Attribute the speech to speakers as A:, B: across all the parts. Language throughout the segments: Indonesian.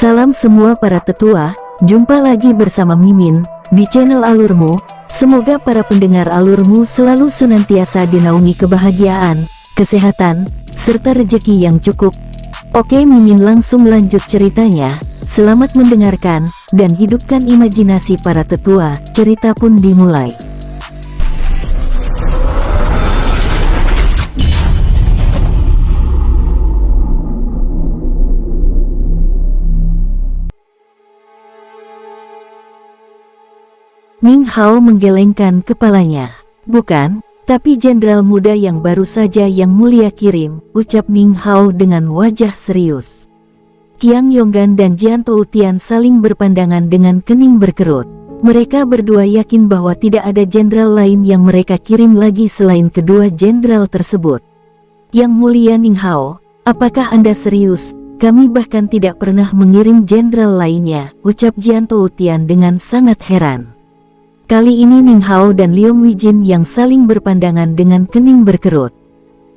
A: Salam semua para tetua, jumpa lagi bersama Mimin di channel Alurmu. Semoga para pendengar Alurmu selalu senantiasa dinaungi kebahagiaan, kesehatan, serta rezeki yang cukup. Oke, Mimin langsung lanjut ceritanya. Selamat mendengarkan dan hidupkan imajinasi para tetua. Cerita pun dimulai. Ning Hao menggelengkan kepalanya. Bukan, tapi jenderal muda yang baru saja Yang Mulia kirim, ucap Ning Hao dengan wajah serius. Qiang Yonggan dan Jian Toutian saling berpandangan dengan kening berkerut. Mereka berdua yakin bahwa tidak ada jenderal lain yang mereka kirim lagi selain kedua jenderal tersebut. Yang Mulia Ning Hao, apakah Anda serius? Kami bahkan tidak pernah mengirim jenderal lainnya, ucap Jian Toutian dengan sangat heran. Kali ini Ning Hao dan Liong Wijin yang saling berpandangan dengan kening berkerut.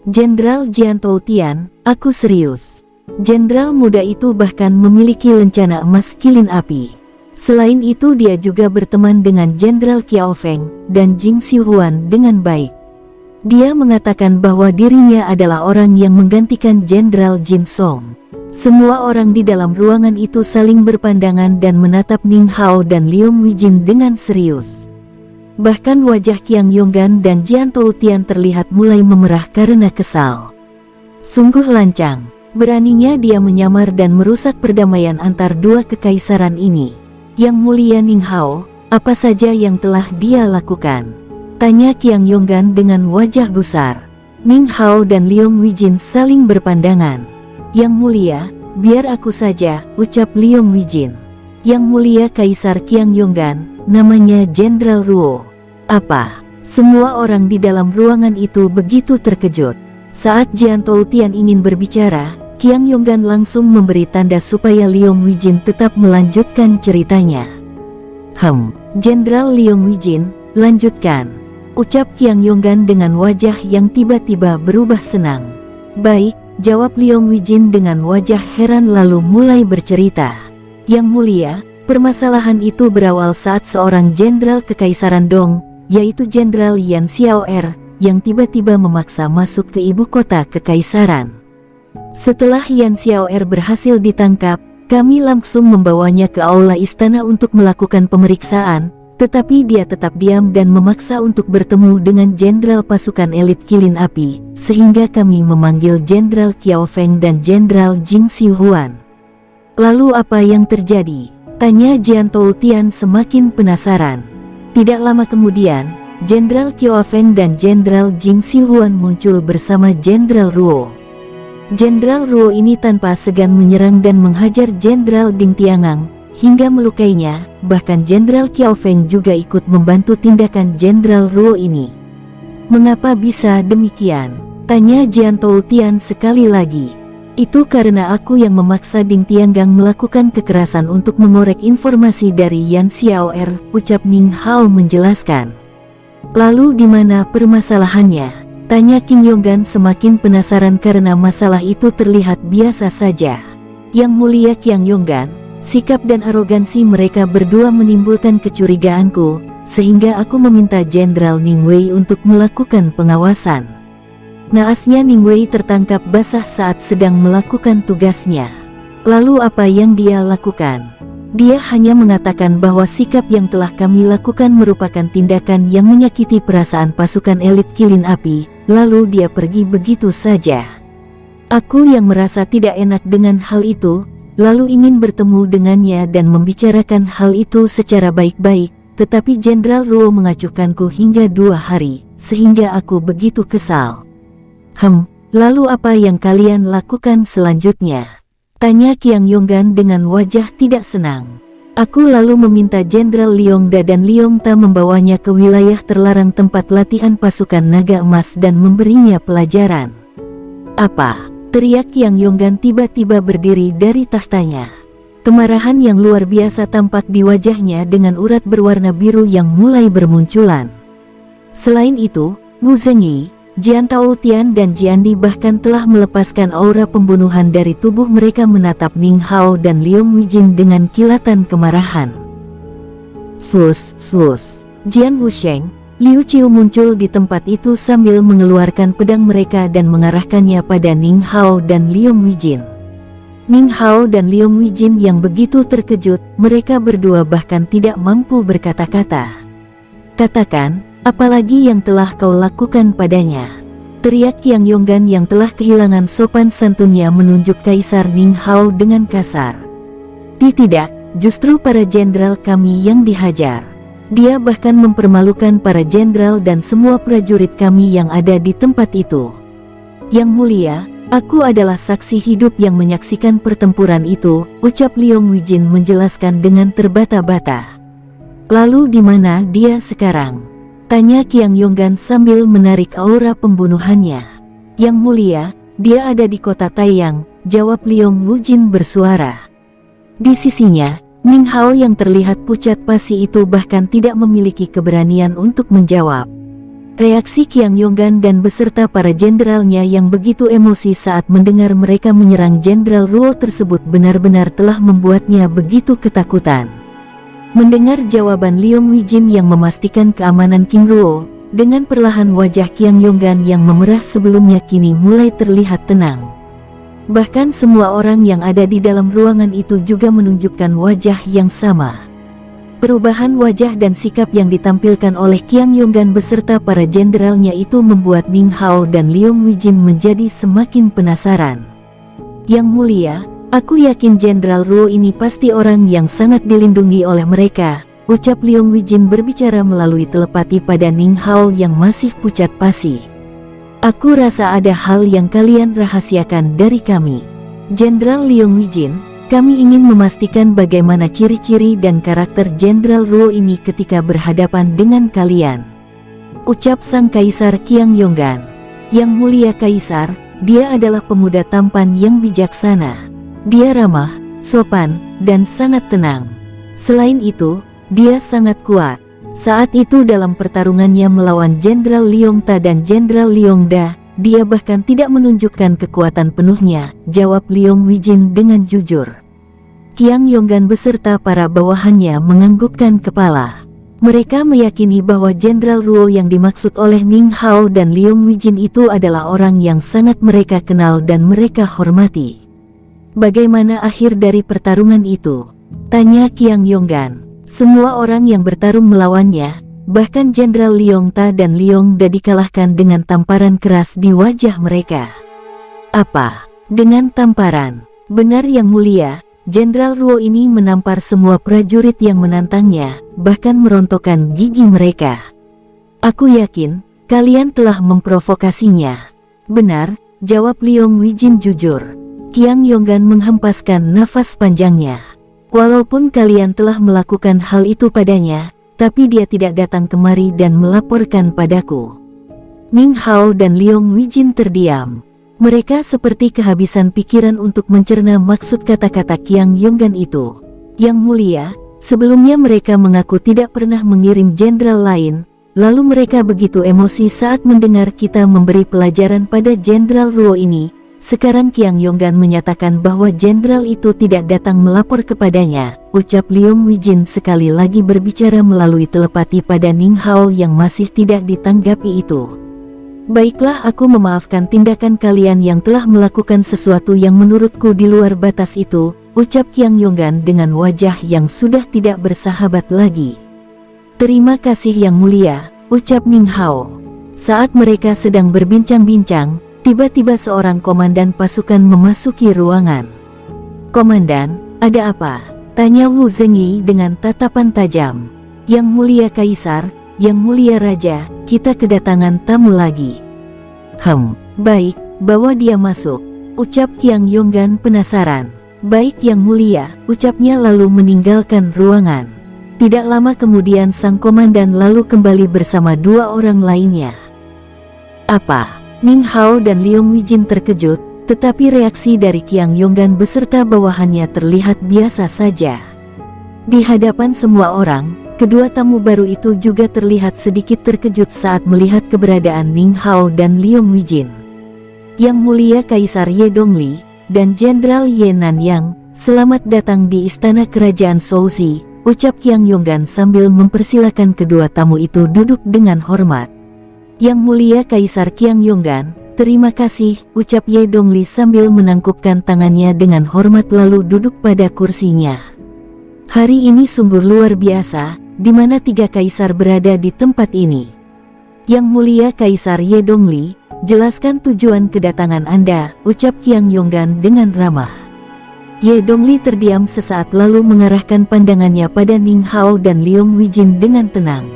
A: Jenderal Jian Toutian, aku serius. Jenderal muda itu bahkan memiliki lencana emas kilin api. Selain itu dia juga berteman dengan Jenderal Qiao Feng dan Jing Xiuhuan dengan baik. Dia mengatakan bahwa dirinya adalah orang yang menggantikan Jenderal Jin Song. Semua orang di dalam ruangan itu saling berpandangan dan menatap Ning Hao dan Liong Wijin dengan serius. Bahkan wajah Qiang Yonggan dan Jian Toutian terlihat mulai memerah karena kesal. Sungguh lancang, beraninya dia menyamar dan merusak perdamaian antar dua kekaisaran ini. Yang Mulia Ning Hao, apa saja yang telah dia lakukan? Tanya Qiang Yonggan dengan wajah gusar. Ning Hao dan Liong Wijin saling berpandangan. Yang Mulia, biar aku saja, ucap Liong Wijin. Yang Mulia Kaisar Qiang Yonggan, namanya Jenderal Ruo. Apa? Semua orang di dalam ruangan itu begitu terkejut. Saat Jian Toutian ingin berbicara, Qiang Yonggan langsung memberi tanda supaya Liong Wijin tetap melanjutkan ceritanya. Jenderal Liong Wijin, lanjutkan, ucap Qiang Yonggan dengan wajah yang tiba-tiba berubah senang. Baik, jawab Liong Wijin dengan wajah heran lalu mulai bercerita. Yang Mulia, permasalahan itu berawal saat seorang jenderal kekaisaran Dong, yaitu Jenderal Yan Xiaoer, yang tiba-tiba memaksa masuk ke ibu kota kekaisaran. Setelah Yan Xiaoer berhasil ditangkap, kami langsung membawanya ke aula istana untuk melakukan pemeriksaan, tetapi dia tetap diam dan memaksa untuk bertemu dengan jenderal pasukan elit kilin api, sehingga kami memanggil Jenderal Qiao Feng dan Jenderal Jing Xiuhuan. Lalu apa yang terjadi? Tanya Jian Toutian semakin penasaran. Tidak lama kemudian, Jenderal Qiao Feng dan Jenderal Jing Xiuhuan muncul bersama Jenderal Ruo. Jenderal Ruo ini tanpa segan menyerang dan menghajar Jenderal Ding Tiangang, hingga melukainya. Bahkan Jenderal Qiao Feng juga ikut membantu tindakan Jenderal Ruo ini. Mengapa bisa demikian? Tanya Jian Toutian sekali lagi. Itu karena aku yang memaksa Ding Tiangang melakukan kekerasan untuk mengorek informasi dari Yan Xiaoer, ucap Ning Hao menjelaskan. Lalu di mana permasalahannya? Tanya Qiang Yonggan semakin penasaran karena masalah itu terlihat biasa saja. Yang Mulia Qiang Yonggan, sikap dan arogansi mereka berdua menimbulkan kecurigaanku, sehingga aku meminta Jenderal Ning Wei untuk melakukan pengawasan. Naasnya Ning Wei tertangkap basah saat sedang melakukan tugasnya. Lalu apa yang dia lakukan? Dia hanya mengatakan bahwa sikap yang telah kami lakukan merupakan tindakan yang menyakiti perasaan pasukan elit kilin api, lalu dia pergi begitu saja. Aku yang merasa tidak enak dengan hal itu, lalu ingin bertemu dengannya dan membicarakan hal itu secara baik-baik, tetapi Jenderal Ruo mengacuhkanku hingga 2 hari, sehingga aku begitu kesal. Lalu apa yang kalian lakukan selanjutnya? Tanya Qiang Yonggan dengan wajah tidak senang. Aku lalu meminta Jenderal Liongda dan Liongta membawanya ke wilayah terlarang tempat latihan pasukan naga emas dan memberinya pelajaran. Apa? Teriak Qiang Yonggan tiba-tiba berdiri dari tahtanya. Kemarahan yang luar biasa tampak di wajahnya dengan urat berwarna biru yang mulai bermunculan. Selain itu, Wu Zengyi, Jian Taotian dan Jiandi bahkan telah melepaskan aura pembunuhan dari tubuh mereka menatap Ning Hao dan Liong Wijin dengan kilatan kemarahan. Sus, sus. Jian Wusheng, Liu Qiu muncul di tempat itu sambil mengeluarkan pedang mereka dan mengarahkannya pada Ning Hao dan Liong Wijin. Ning Hao dan Liong Wijin yang begitu terkejut, mereka berdua bahkan tidak mampu berkata-kata. Katakan, apalagi yang telah kau lakukan padanya? Teriak Qiang Yonggan yang telah kehilangan sopan santunnya menunjuk Kaisar Ning Hao dengan kasar. Tidak, justru para jenderal kami yang dihajar. Dia bahkan mempermalukan para jenderal dan semua prajurit kami yang ada di tempat itu. Yang mulia, aku adalah saksi hidup yang menyaksikan pertempuran itu, ucap Liong Wijin menjelaskan dengan terbata-bata. Lalu di mana dia sekarang? Tanya Qiang Yonggan sambil menarik aura pembunuhannya. Yang mulia, dia ada di kota Taiyang, jawab Liong Wijin bersuara. Di sisinya, Ning Hao yang terlihat pucat pasi itu bahkan tidak memiliki keberanian untuk menjawab. Reaksi Qiang Yonggan dan beserta para jenderalnya yang begitu emosi saat mendengar mereka menyerang Jenderal Ruo tersebut benar-benar telah membuatnya begitu ketakutan. Mendengar jawaban Liong Wijin yang memastikan keamanan King Ruo, dengan perlahan wajah Qiang Yonggan yang memerah sebelumnya kini mulai terlihat tenang. Bahkan semua orang yang ada di dalam ruangan itu juga menunjukkan wajah yang sama. Perubahan wajah dan sikap yang ditampilkan oleh Qiang Yonggan beserta para jenderalnya itu membuat Ning Hao dan Liong Wijin menjadi semakin penasaran. Yang mulia, aku yakin Jenderal Ruo ini pasti orang yang sangat dilindungi oleh mereka, ucap Liong Wijin berbicara melalui telepati pada Ning Hao yang masih pucat pasi. Aku rasa ada hal yang kalian rahasiakan dari kami. Jenderal Liong Wijin, kami ingin memastikan bagaimana ciri-ciri dan karakter Jenderal Ruo ini ketika berhadapan dengan kalian, ucap Sang Kaisar Qiang Yonggan. Yang mulia Kaisar, dia adalah pemuda tampan yang bijaksana. Dia ramah, sopan, dan sangat tenang. Selain itu, dia sangat kuat. Saat itu dalam pertarungannya melawan Jenderal Liong Ta dan Jenderal Liong Da, dia bahkan tidak menunjukkan kekuatan penuhnya, jawab Liong Wijin dengan jujur. Qiang Yonggan beserta para bawahannya menganggukkan kepala. Mereka meyakini bahwa Jenderal Ruo yang dimaksud oleh Ning Hao dan Liong Wijin itu adalah orang yang sangat mereka kenal dan mereka hormati. Bagaimana akhir dari pertarungan itu? Tanya Qiang Yonggan. Semua orang yang bertarung melawannya, bahkan Jenderal Liong Ta dan Liong Da dikalahkan dengan tamparan keras di wajah mereka. Apa? Dengan tamparan? Benar yang mulia, Jenderal Ruo ini menampar semua prajurit yang menantangnya, bahkan merontokkan gigi mereka. Aku yakin, kalian telah memprovokasinya. Benar, jawab Liong Wijin jujur. Qiang Yonggan menghempaskan nafas panjangnya. Walaupun kalian telah melakukan hal itu padanya, tapi dia tidak datang kemari dan melaporkan padaku. Ning Hao dan Liong Wijin terdiam. Mereka seperti kehabisan pikiran untuk mencerna maksud kata-kata Qiang Yonggan itu. Yang mulia, sebelumnya mereka mengaku tidak pernah mengirim jenderal lain, lalu mereka begitu emosi saat mendengar kita memberi pelajaran pada Jenderal Ruo ini. Sekarang Qiang Yonggan menyatakan bahwa jenderal itu tidak datang melapor kepadanya, ucap Liong Wijin sekali lagi berbicara melalui telepati pada Ning Hao yang masih tidak ditanggapi itu. Baiklah, aku memaafkan tindakan kalian yang telah melakukan sesuatu yang menurutku di luar batas itu, ucap Qiang Yonggan dengan wajah yang sudah tidak bersahabat lagi. Terima kasih yang mulia, ucap Ning Hao. Saat mereka sedang berbincang-bincang, tiba-tiba seorang komandan pasukan memasuki ruangan. Komandan, ada apa? Tanya Wu Zengyi dengan tatapan tajam. Yang mulia Kaisar, yang mulia Raja, kita kedatangan tamu lagi. Baik, bawa dia masuk, ucap Qiang Yonggan penasaran. Baik yang mulia, ucapnya lalu meninggalkan ruangan. Tidak lama kemudian sang komandan lalu kembali bersama dua orang lainnya. Apa? Ning Hao dan Liong Wijin terkejut, tetapi reaksi dari Qiang Yonggan beserta bawahannya terlihat biasa saja. Di hadapan semua orang, Kedua tamu baru itu juga terlihat sedikit terkejut saat melihat keberadaan Ning Hao dan Liong Wijin. Yang Mulia Kaisar Ye Dongli dan Jenderal Ye Nanyang, selamat datang di Istana Kerajaan Souzi, ucap Qiang Yonggan sambil mempersilakan kedua tamu itu duduk dengan hormat. Yang Mulia Kaisar Qiang Yonggan, terima kasih, ucap Ye Dongli sambil menangkupkan tangannya dengan hormat lalu duduk pada kursinya. Hari ini sungguh luar biasa, di mana 3 kaisar berada di tempat ini. Yang Mulia Kaisar Ye Dongli, jelaskan tujuan kedatangan Anda, ucap Qiang Yonggan dengan ramah. Ye Dongli terdiam sesaat lalu mengarahkan pandangannya pada Ning Hao dan Liong Wijin dengan tenang.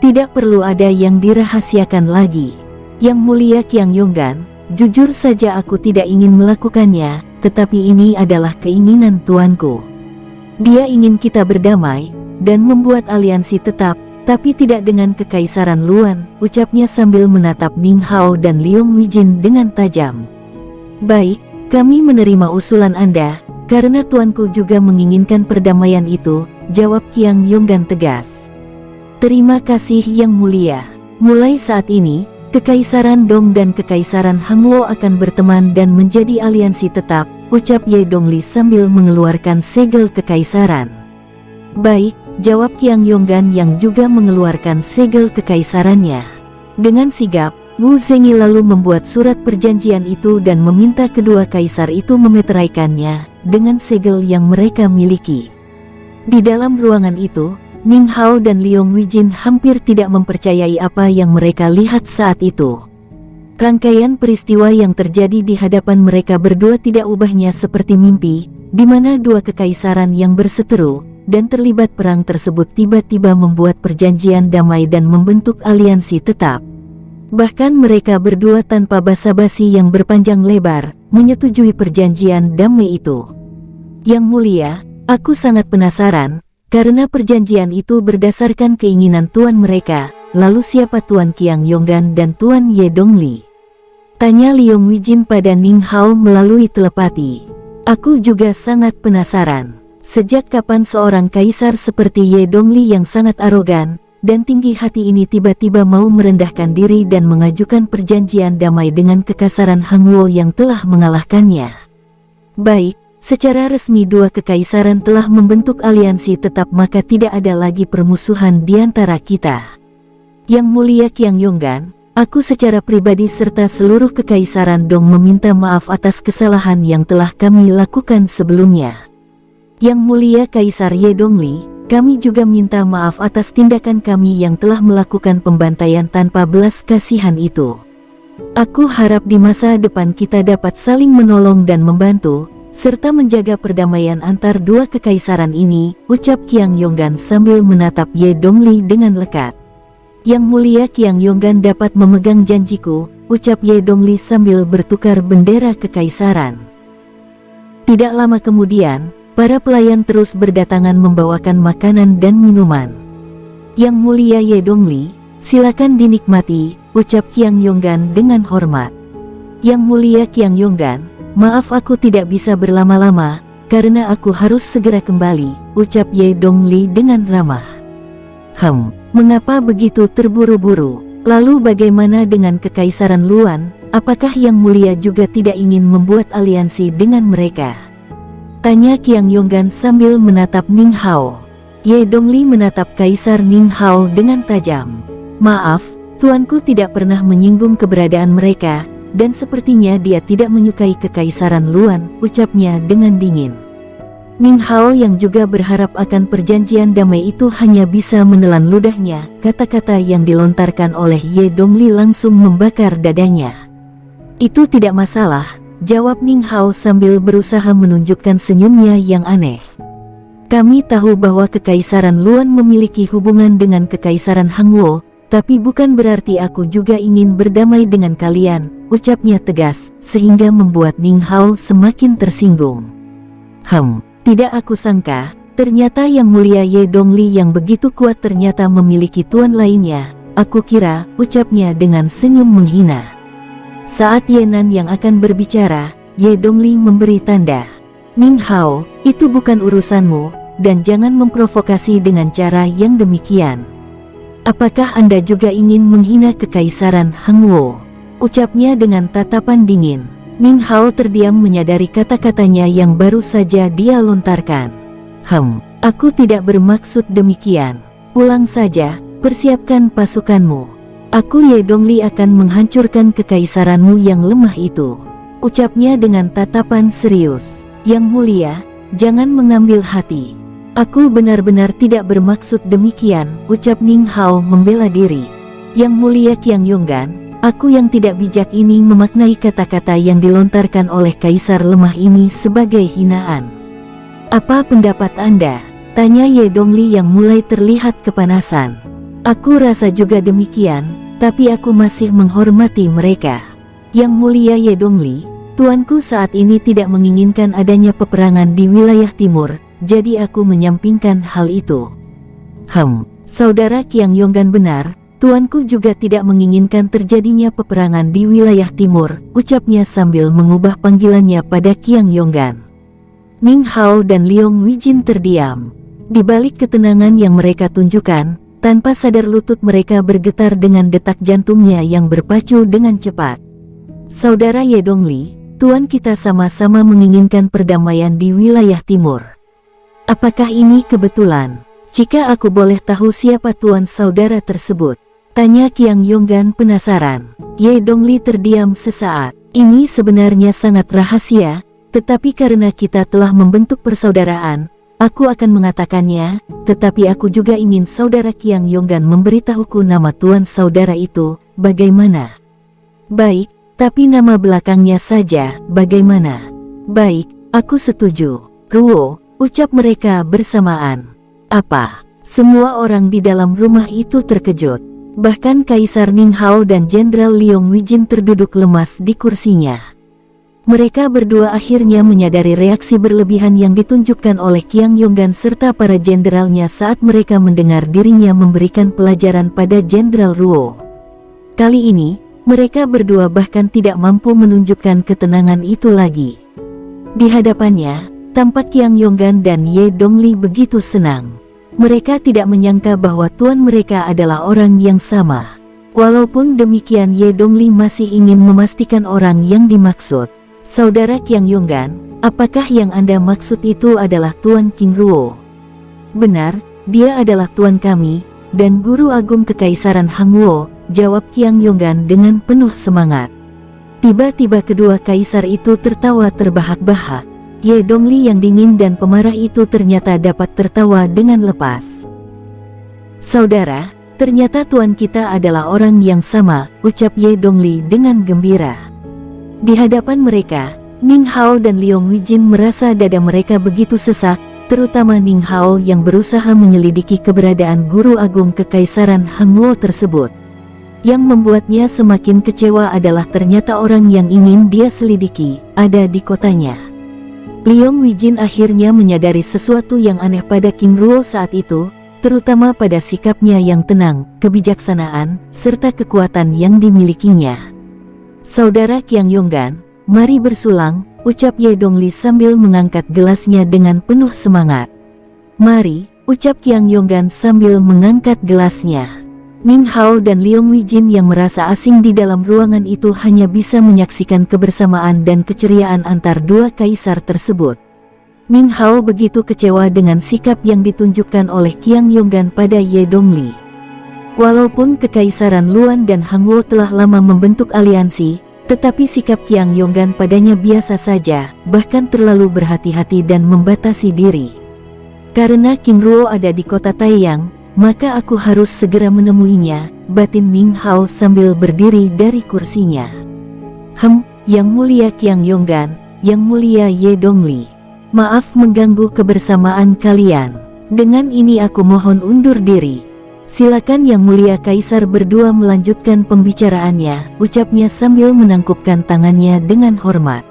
A: Tidak perlu ada yang dirahasiakan lagi. Yang Mulia Qiang Yonggan, jujur saja aku tidak ingin melakukannya, tetapi ini adalah keinginan tuanku. Dia ingin kita berdamai dan membuat aliansi tetap, tapi tidak dengan Kekaisaran Luan, ucapnya sambil menatap Ning Hao dan Liong Wijin dengan tajam. Baik, kami menerima usulan Anda, karena tuanku juga menginginkan perdamaian itu, jawab Qiang Yonggan tegas. Terima kasih Yang Mulia. Mulai saat ini, Kekaisaran Dong dan Kekaisaran Hangwo akan berteman dan menjadi aliansi tetap, ucap Ye Dongli sambil mengeluarkan segel kekaisaran. Baik, jawab Qiang Yonggan yang juga mengeluarkan segel kekaisarannya. Dengan sigap, Wu Zengyi lalu membuat surat perjanjian itu dan meminta kedua kaisar itu memeteraikannya dengan segel yang mereka miliki. Di dalam ruangan itu, Ning Hao dan Liong Wijin hampir tidak mempercayai apa yang mereka lihat saat itu. Rangkaian peristiwa yang terjadi di hadapan mereka berdua tidak ubahnya seperti mimpi, di mana 2 kekaisaran yang berseteru dan terlibat perang tersebut tiba-tiba membuat perjanjian damai dan membentuk aliansi tetap. Bahkan mereka berdua tanpa basa-basi yang berpanjang lebar, menyetujui perjanjian damai itu. Yang Mulia, aku sangat penasaran, karena perjanjian itu berdasarkan keinginan tuan mereka, lalu siapa Tuan Qiang Yonggan dan Tuan Ye Dongli? Tanya Liong Wijin pada Ning Hao melalui telepati. Aku juga sangat penasaran. Sejak kapan seorang kaisar seperti Ye Dongli yang sangat arogan dan tinggi hati ini tiba-tiba mau merendahkan diri dan mengajukan perjanjian damai dengan Kekaisaran Hangwo yang telah mengalahkannya? Baik, secara resmi 2 kekaisaran telah membentuk aliansi tetap, maka tidak ada lagi permusuhan di antara kita. Yang Mulia Qiang Yonggan, aku secara pribadi serta seluruh Kekaisaran Dong meminta maaf atas kesalahan yang telah kami lakukan sebelumnya. Yang Mulia Kaisar Ye Dongli, kami juga minta maaf atas tindakan kami yang telah melakukan pembantaian tanpa belas kasihan itu. Aku harap di masa depan kita dapat saling menolong dan membantu, serta menjaga perdamaian antar 2 kekaisaran ini, ucap Qiang Yonggan sambil menatap Ye Dongli dengan lekat. Yang Mulia Qiang Yonggan dapat memegang janjiku, ucap Ye Dongli sambil bertukar bendera kekaisaran. Tidak lama kemudian, para pelayan terus berdatangan membawakan makanan dan minuman. Yang Mulia Ye Dongli, silakan dinikmati, ucap Qiang Yonggan dengan hormat. Yang Mulia Qiang Yonggan, maaf aku tidak bisa berlama-lama, karena aku harus segera kembali, ucap Ye Dongli dengan ramah. Mengapa begitu terburu-buru? Lalu bagaimana dengan Kekaisaran Luan? Apakah Yang Mulia juga tidak ingin membuat aliansi dengan mereka? Tanya Qiang Yonggan sambil menatap Ning Hao. Ye Dongli menatap Kaisar Ning Hao dengan tajam. Maaf, tuanku tidak pernah menyinggung keberadaan mereka, dan sepertinya dia tidak menyukai Kekaisaran Luan, ucapnya dengan dingin. Ning Hao yang juga berharap akan perjanjian damai itu hanya bisa menelan ludahnya. Kata-kata yang dilontarkan oleh Ye Dongli langsung membakar dadanya. Itu tidak masalah, jawab Ning Hao sambil berusaha menunjukkan senyumnya yang aneh. Kami tahu bahwa Kekaisaran Luan memiliki hubungan dengan Kekaisaran Hangwo, tapi bukan berarti aku juga ingin berdamai dengan kalian, ucapnya tegas, sehingga membuat Ning Hao semakin tersinggung. Tidak aku sangka, ternyata Yang Mulia Ye Dongli yang begitu kuat ternyata memiliki tuan lainnya, aku kira, ucapnya dengan senyum menghina. Saat Ye Nan yang akan berbicara, Ye Dongli memberi tanda. Ning Hao, itu bukan urusanmu, dan jangan memprovokasi dengan cara yang demikian. Apakah Anda juga ingin menghina kekaisaran Hangwo? Ucapnya dengan tatapan dingin. Ning Hao terdiam menyadari kata-katanya yang baru saja dia lontarkan. Aku tidak bermaksud demikian. Pulang saja, persiapkan pasukanmu. Aku Ye Dongli akan menghancurkan kekaisaranmu yang lemah itu. Ucapnya dengan tatapan serius. Yang mulia, jangan mengambil hati. Aku benar-benar tidak bermaksud demikian, ucap Ning Hao membela diri. Yang mulia Qiang Yonggan, aku yang tidak bijak ini memaknai kata-kata yang dilontarkan oleh kaisar lemah ini sebagai hinaan. Apa pendapat Anda? Tanya Ye Dongli yang mulai terlihat kepanasan. Aku rasa juga demikian, tapi aku masih menghormati mereka. Yang mulia Ye Dongli, tuanku saat ini tidak menginginkan adanya peperangan di wilayah timur, jadi aku menyampingkan hal itu. Saudara Qiang Yonggan benar, tuanku juga tidak menginginkan terjadinya peperangan di wilayah timur, ucapnya sambil mengubah panggilannya pada Qiang Yonggan. Ning Hao dan Liong Wijin terdiam. Di balik ketenangan yang mereka tunjukkan, tanpa sadar lutut mereka bergetar dengan detak jantungnya yang berpacu dengan cepat. Saudara Ye Dongli, tuan kita sama-sama menginginkan perdamaian di wilayah timur. Apakah ini kebetulan? Jika aku boleh tahu siapa tuan saudara tersebut? Tanya Qiang Yonggan penasaran. Ye Dongli terdiam sesaat. Ini sebenarnya sangat rahasia, tetapi karena kita telah membentuk persaudaraan, aku akan mengatakannya, tetapi aku juga ingin saudara Qiang Yonggan memberitahuku nama tuan saudara itu, bagaimana? Baik, tapi nama belakangnya saja, bagaimana? Baik, aku setuju. Ruo, ucap mereka bersamaan. Apa? Semua orang di dalam rumah itu terkejut. Bahkan Kaisar Ning Hao dan Jenderal Liong Wijin terduduk lemas di kursinya. Mereka berdua akhirnya menyadari reaksi berlebihan yang ditunjukkan oleh Qiang Yonggan serta para jenderalnya saat mereka mendengar dirinya memberikan pelajaran pada Jenderal Ruo. Kali ini, mereka berdua bahkan tidak mampu menunjukkan ketenangan itu lagi. Di hadapannya, tampak Qiang Yonggan dan Ye Dongli begitu senang. Mereka tidak menyangka bahwa tuan mereka adalah orang yang sama. Walaupun demikian Ye Dongli masih ingin memastikan orang yang dimaksud. Saudara Qiang Yonggan, apakah yang Anda maksud itu adalah Tuan King Ruo? Benar, dia adalah tuan kami, dan guru agung kekaisaran Hangwo, jawab Qiang Yonggan dengan penuh semangat. Tiba-tiba kedua kaisar itu tertawa terbahak-bahak. Ye Dongli yang dingin dan pemarah itu ternyata dapat tertawa dengan lepas. Saudara, ternyata tuan kita adalah orang yang sama, ucap Ye Dongli dengan gembira. Di hadapan mereka, Ning Hao dan Liong Wijin merasa dada mereka begitu sesak, terutama Ning Hao yang berusaha menyelidiki keberadaan guru agung kekaisaran Hangwo tersebut. Yang membuatnya semakin kecewa adalah ternyata orang yang ingin dia selidiki ada di kotanya. Liong Wijin akhirnya menyadari sesuatu yang aneh pada King Ruo saat itu, terutama pada sikapnya yang tenang, kebijaksanaan, serta kekuatan yang dimilikinya. Saudara Qiang Yonggan, mari bersulang, ucap Ye Dongli sambil mengangkat gelasnya dengan penuh semangat. Mari, ucap Qiang Yonggan sambil mengangkat gelasnya. Ning Hao dan Liong Wijin yang merasa asing di dalam ruangan itu hanya bisa menyaksikan kebersamaan dan keceriaan antar dua kaisar tersebut. Ning Hao begitu kecewa dengan sikap yang ditunjukkan oleh Qiang Yonggan pada Ye Dongli. Walaupun Kekaisaran Luan dan Hangwo telah lama membentuk aliansi, tetapi sikap Qiang Yonggan padanya biasa saja, bahkan terlalu berhati-hati dan membatasi diri. Karena King Ruo ada di kota Taiyang, maka aku harus segera menemuinya, batin Ning Hao sambil berdiri dari kursinya. Yang mulia Qiang Yonggan, yang mulia Ye Dongli, maaf mengganggu kebersamaan kalian. Dengan ini aku mohon undur diri. Silakan Yang Mulia Kaisar berdua melanjutkan pembicaraannya, ucapnya sambil menangkupkan tangannya dengan hormat.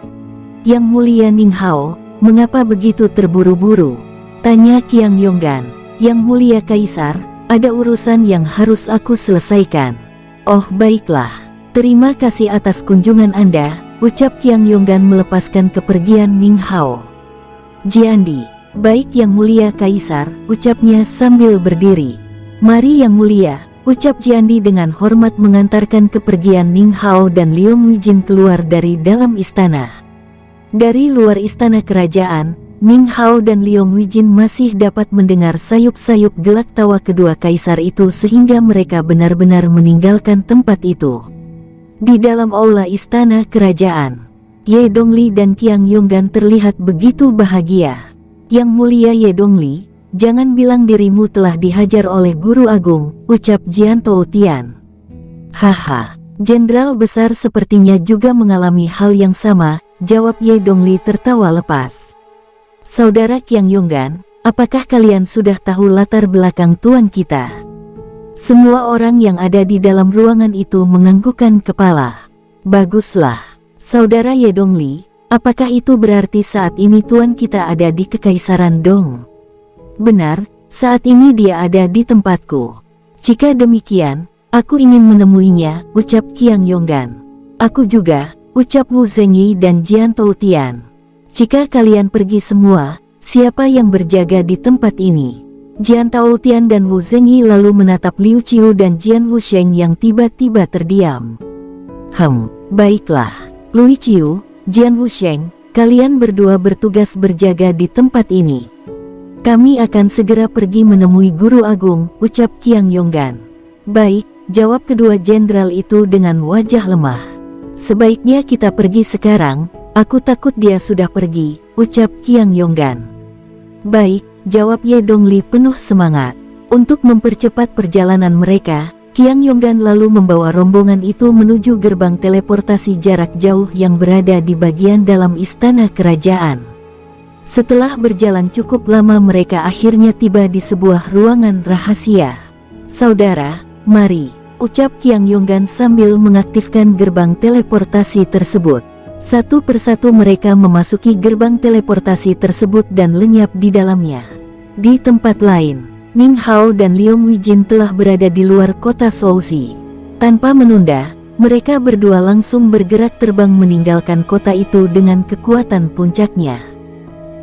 A: Yang Mulia Ning Hao, mengapa begitu terburu-buru? Tanya Qiang Yonggan. Yang Mulia Kaisar, ada urusan yang harus aku selesaikan. Oh baiklah, terima kasih atas kunjungan Anda, ucap Qiang Yonggan melepaskan kepergian Ning Hao. Jiandi, Baik Yang Mulia Kaisar, ucapnya sambil berdiri. Mari Yang Mulia, ucap Jiandi dengan hormat mengantarkan kepergian Ning Hao dan Liong Wijin keluar dari dalam istana. Dari luar istana kerajaan, Ning Hao dan Liong Wijin masih dapat mendengar sayup-sayup gelak tawa kedua kaisar itu sehingga mereka benar-benar meninggalkan tempat itu. Di dalam aula istana kerajaan, Ye Dongli dan Qiang Yonggan terlihat begitu bahagia. Yang Mulia Ye Dongli, jangan bilang dirimu telah dihajar oleh Guru Agung, ucap Jian Toutian. Haha, Jenderal Besar sepertinya juga mengalami hal yang sama, jawab Ye Dongli tertawa lepas. Saudara Qiang Yonggan, apakah kalian sudah tahu latar belakang tuan kita? Semua orang yang ada di dalam ruangan itu menganggukkan kepala. Baguslah, Saudara Ye Dongli, apakah itu berarti saat ini tuan kita ada di Kekaisaran Dong? Benar, saat ini dia ada di tempatku. Jika demikian, aku ingin menemuinya, ucap Qiang Yonggan. Aku juga, ucap Wu Zengyi dan Jian Toutian. Jika kalian pergi semua, siapa yang berjaga di tempat ini? Jian Toutian dan Wu Zengyi lalu menatap Liu Qiu dan Jian Wusheng yang tiba-tiba terdiam. Baiklah. Liu Qiu, Jian Wusheng, kalian berdua bertugas berjaga di tempat ini. Kami akan segera pergi menemui Guru Agung, ucap Qiang Yonggan. Baik, jawab kedua jenderal itu dengan wajah lemah. Sebaiknya kita pergi sekarang, aku takut dia sudah pergi, ucap Qiang Yonggan. Baik, jawab Ye Dongli penuh semangat. Untuk mempercepat perjalanan mereka, Qiang Yonggan lalu membawa rombongan itu menuju gerbang teleportasi jarak jauh yang berada di bagian dalam istana kerajaan. Setelah berjalan cukup lama mereka akhirnya tiba di sebuah ruangan rahasia. Saudara, mari, ucap Qiang Yonggan sambil mengaktifkan gerbang teleportasi tersebut. Satu persatu mereka memasuki gerbang teleportasi tersebut dan lenyap di dalamnya. Di tempat lain, Ning Hao dan Liong Wijin telah berada di luar kota Souzi. Tanpa menunda, mereka berdua langsung bergerak terbang meninggalkan kota itu dengan kekuatan puncaknya.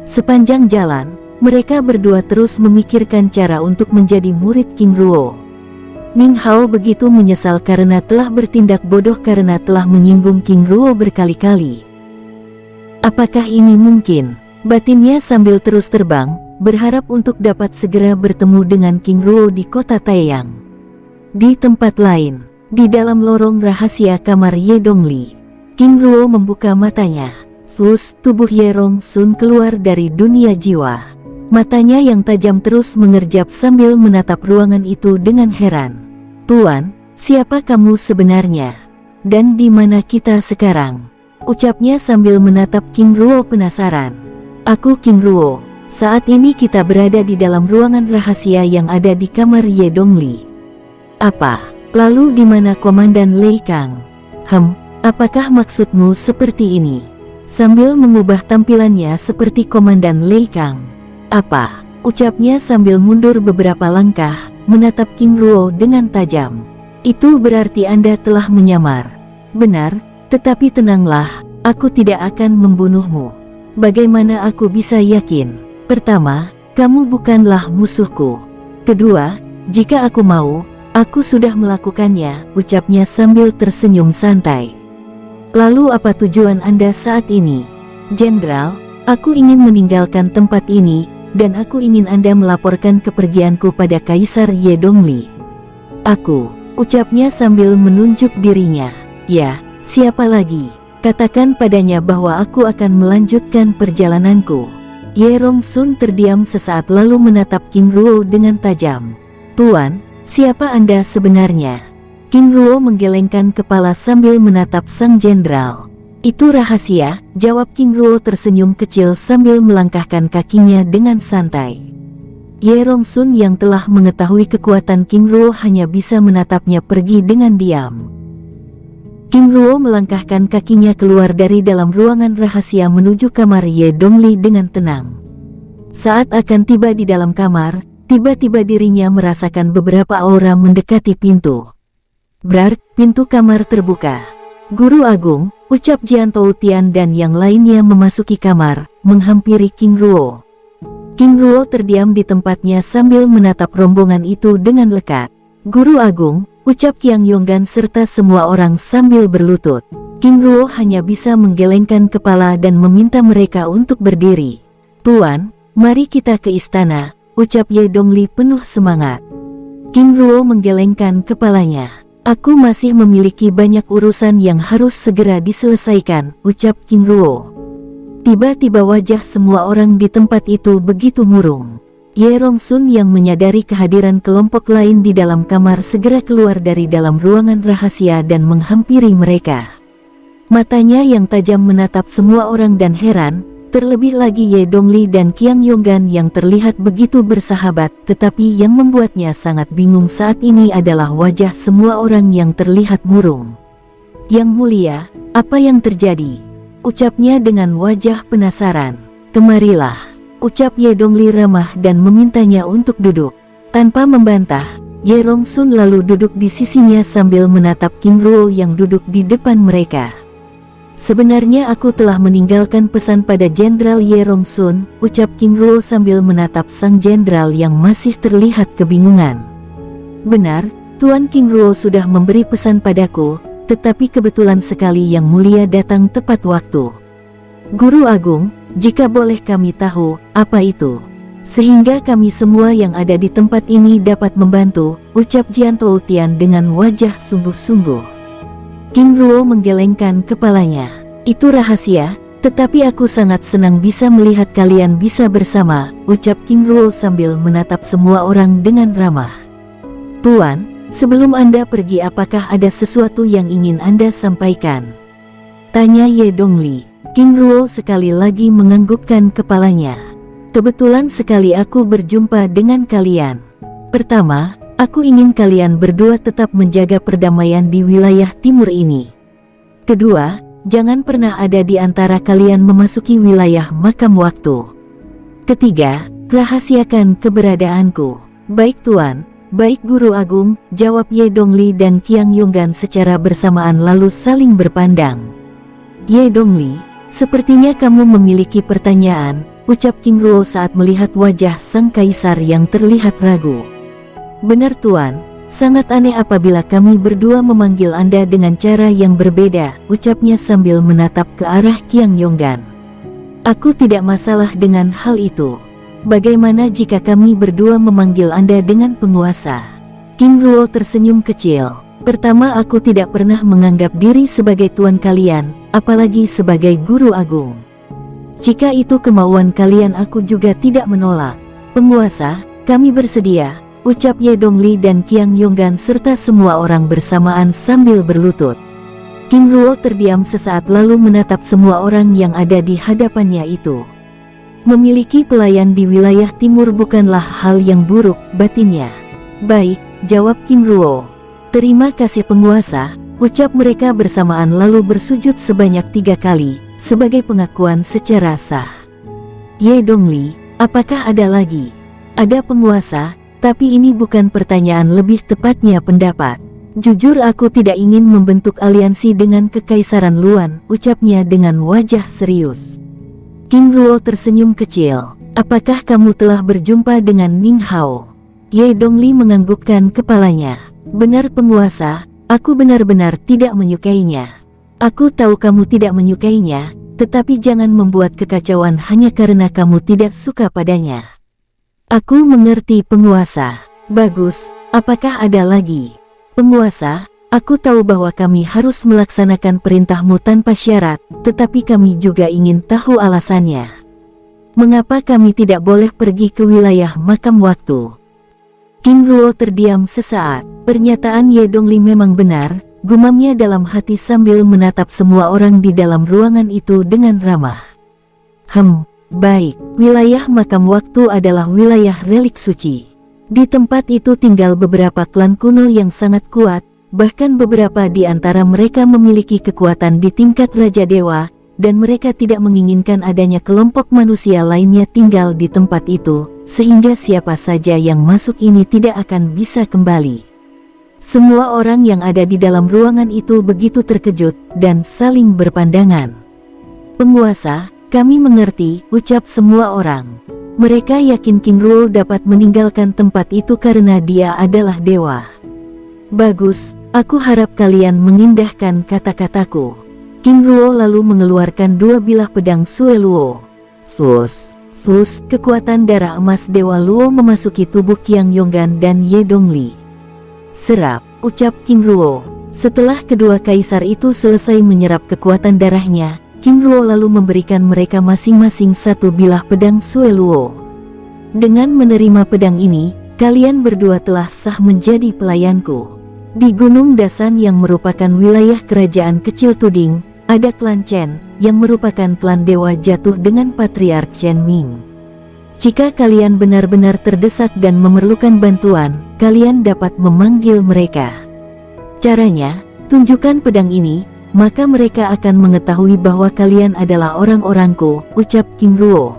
A: Sepanjang jalan, mereka berdua terus memikirkan cara untuk menjadi murid King Ruo. Ning Hao begitu menyesal karena telah bertindak bodoh karena telah menyinggung King Ruo berkali-kali. Apakah ini mungkin? Batinnya sambil terus terbang, berharap untuk dapat segera bertemu dengan King Ruo di kota Taeyang. Di tempat lain, di dalam lorong rahasia kamar Ye Dongli, King Ruo membuka matanya. Tubuh Ye Rong Sun keluar dari dunia jiwa. Matanya yang tajam terus mengerjap sambil menatap ruangan itu dengan heran. Tuan, siapa kamu sebenarnya? Dan di mana kita sekarang? Ucapnya sambil menatap King Ruo penasaran. Aku King Ruo. Saat ini kita berada di dalam ruangan rahasia yang ada di kamar Ye Dongli. Apa? Lalu di mana Komandan Lei Kang? Apakah maksudmu seperti ini? Sambil mengubah tampilannya seperti Komandan Lei Kang. Apa? Ucapnya sambil mundur beberapa langkah, menatap King Ruo dengan tajam. Itu berarti Anda telah menyamar. Benar, tetapi tenanglah, aku tidak akan membunuhmu. Bagaimana aku bisa yakin? Pertama, kamu bukanlah musuhku. Kedua, jika aku mau, aku sudah melakukannya, ucapnya sambil tersenyum santai. Lalu apa tujuan Anda saat ini? Jenderal, aku ingin meninggalkan tempat ini, dan aku ingin Anda melaporkan kepergianku pada Kaisar Ye Dongli. Aku, ucapnya sambil menunjuk dirinya. Ya, siapa lagi? Katakan padanya bahwa aku akan melanjutkan perjalananku. Ye Rong Sun terdiam sesaat lalu menatap King Ruo dengan tajam. Tuan, siapa Anda sebenarnya? King Ruo menggelengkan kepala sambil menatap sang jenderal. Itu rahasia, jawab King Ruo tersenyum kecil sambil melangkahkan kakinya dengan santai. Ye Rong Sun yang telah mengetahui kekuatan King Ruo hanya bisa menatapnya pergi dengan diam. King Ruo melangkahkan kakinya keluar dari dalam ruangan rahasia menuju kamar Ye Dongli dengan tenang. Saat akan tiba di dalam kamar, tiba-tiba dirinya merasakan beberapa aura mendekati pintu. Pintu kamar terbuka. Guru Agung, ucap Jian Toutian dan yang lainnya memasuki kamar, menghampiri King Ruo. King Ruo terdiam di tempatnya sambil menatap rombongan itu dengan lekat. Guru Agung, ucap Qiang Yonggan serta semua orang sambil berlutut. King Ruo hanya bisa menggelengkan kepala dan meminta mereka untuk berdiri. Tuan, mari kita ke istana, ucap Ye Dongli penuh semangat. King Ruo menggelengkan kepalanya. Aku masih memiliki banyak urusan yang harus segera diselesaikan, ucap King Ruo. Tiba-tiba wajah semua orang di tempat itu begitu murung. Ye Rongsun yang menyadari kehadiran kelompok lain di dalam kamar segera keluar dari dalam ruangan rahasia dan menghampiri mereka. Matanya yang tajam menatap semua orang dan heran, terlebih lagi Ye Dongli dan Qiang Yonggan yang terlihat begitu bersahabat, tetapi yang membuatnya sangat bingung saat ini adalah wajah semua orang yang terlihat murung. Yang mulia, apa yang terjadi? Ucapnya dengan wajah penasaran. Kemarilah, ucap Ye Dongli ramah dan memintanya untuk duduk. Tanpa membantah, Ye Rongsun lalu duduk di sisinya sambil menatap King Ruo yang duduk di depan mereka. Sebenarnya aku telah meninggalkan pesan pada Jenderal Ye Rongsun, ucap King Ruo sambil menatap sang jenderal yang masih terlihat kebingungan. Benar, Tuan King Ruo sudah memberi pesan padaku, tetapi kebetulan sekali Yang Mulia datang tepat waktu. Guru Agung, jika boleh kami tahu, apa itu? Sehingga kami semua yang ada di tempat ini dapat membantu, ucap Jian Toutian dengan wajah sungguh-sungguh. King Ruo menggelengkan kepalanya. Itu rahasia, tetapi aku sangat senang bisa melihat kalian bisa bersama, ucap King Ruo sambil menatap semua orang dengan ramah. Tuan, sebelum Anda pergi apakah ada sesuatu yang ingin Anda sampaikan? Tanya Ye Dongli. King Ruo sekali lagi menganggukkan kepalanya. Kebetulan sekali aku berjumpa dengan kalian. Pertama, aku ingin kalian berdua tetap menjaga perdamaian di wilayah timur ini. Kedua, jangan pernah ada di antara kalian memasuki wilayah makam waktu. Ketiga, rahasiakan keberadaanku. Baik Tuan. Baik Guru Agung, jawab Ye Dongli dan Qiang Yonggan secara bersamaan lalu saling berpandang. Ye Dongli, sepertinya kamu memiliki pertanyaan, ucap King Ruo saat melihat wajah sang kaisar yang terlihat ragu. Benar Tuan, sangat aneh apabila kami berdua memanggil Anda dengan cara yang berbeda, ucapnya sambil menatap ke arah Qiang Yonggan. Aku tidak masalah dengan hal itu. Bagaimana jika kami berdua memanggil Anda dengan penguasa? King Ruo tersenyum kecil. Pertama, aku tidak pernah menganggap diri sebagai tuan kalian, apalagi sebagai Guru Agung. Jika itu kemauan kalian aku juga tidak menolak. Penguasa, kami bersedia, ucap Ye Dongli dan Qiang Yonggan serta semua orang bersamaan sambil berlutut. King Ruo terdiam sesaat lalu menatap semua orang yang ada di hadapannya itu. Memiliki pelayan di wilayah timur bukanlah hal yang buruk, batinnya. Baik, jawab King Ruo. Terima kasih penguasa, ucap mereka bersamaan lalu bersujud sebanyak 3 kali, sebagai pengakuan secara sah. Ye Dongli, apakah ada lagi? Ada penguasa, tapi ini bukan pertanyaan lebih tepatnya pendapat. Jujur aku tidak ingin membentuk aliansi dengan Kekaisaran Luan, ucapnya dengan wajah serius. King Ruo tersenyum kecil. Apakah kamu telah berjumpa dengan Ning Hao? Ye Dongli menganggukkan kepalanya. Benar penguasa, aku benar-benar tidak menyukainya. Aku tahu kamu tidak menyukainya, tetapi jangan membuat kekacauan hanya karena kamu tidak suka padanya. Aku mengerti penguasa. Bagus, apakah ada lagi? Penguasa, aku tahu bahwa kami harus melaksanakan perintahmu tanpa syarat, tetapi kami juga ingin tahu alasannya. Mengapa kami tidak boleh pergi ke wilayah makam waktu? King Ruo terdiam sesaat. Pernyataan Ye Dongli memang benar, gumamnya dalam hati sambil menatap semua orang di dalam ruangan itu dengan ramah. Baik, wilayah makam waktu adalah wilayah relik suci. Di tempat itu tinggal beberapa klan kuno yang sangat kuat, bahkan beberapa di antara mereka memiliki kekuatan di tingkat Raja Dewa, dan mereka tidak menginginkan adanya kelompok manusia lainnya tinggal di tempat itu, sehingga siapa saja yang masuk ini tidak akan bisa kembali. Semua orang yang ada di dalam ruangan itu begitu terkejut, dan saling berpandangan. Penguasa, kami mengerti, ucap semua orang. Mereka yakin King Ruo dapat meninggalkan tempat itu karena dia adalah dewa. Bagus, aku harap kalian mengindahkan kata-kataku. King Ruo lalu mengeluarkan 2 bilah pedang Sue Luo. Sus, kekuatan darah emas Dewa Luo memasuki tubuh Qiang Yonggan dan Ye Dongli. Serap, ucap King Ruo. Setelah kedua kaisar itu selesai menyerap kekuatan darahnya, King Ruo lalu memberikan mereka masing-masing 1 bilah pedang Sue Luo. Dengan menerima pedang ini, kalian berdua telah sah menjadi pelayanku. Di Gunung Dasan yang merupakan wilayah kerajaan kecil Tuding, ada klan Chen, yang merupakan klan dewa jatuh dengan Patriark Chen Ming. Jika kalian benar-benar terdesak dan memerlukan bantuan, kalian dapat memanggil mereka. Caranya, tunjukkan pedang ini, maka mereka akan mengetahui bahwa kalian adalah orang-orangku, ucap King Ruo.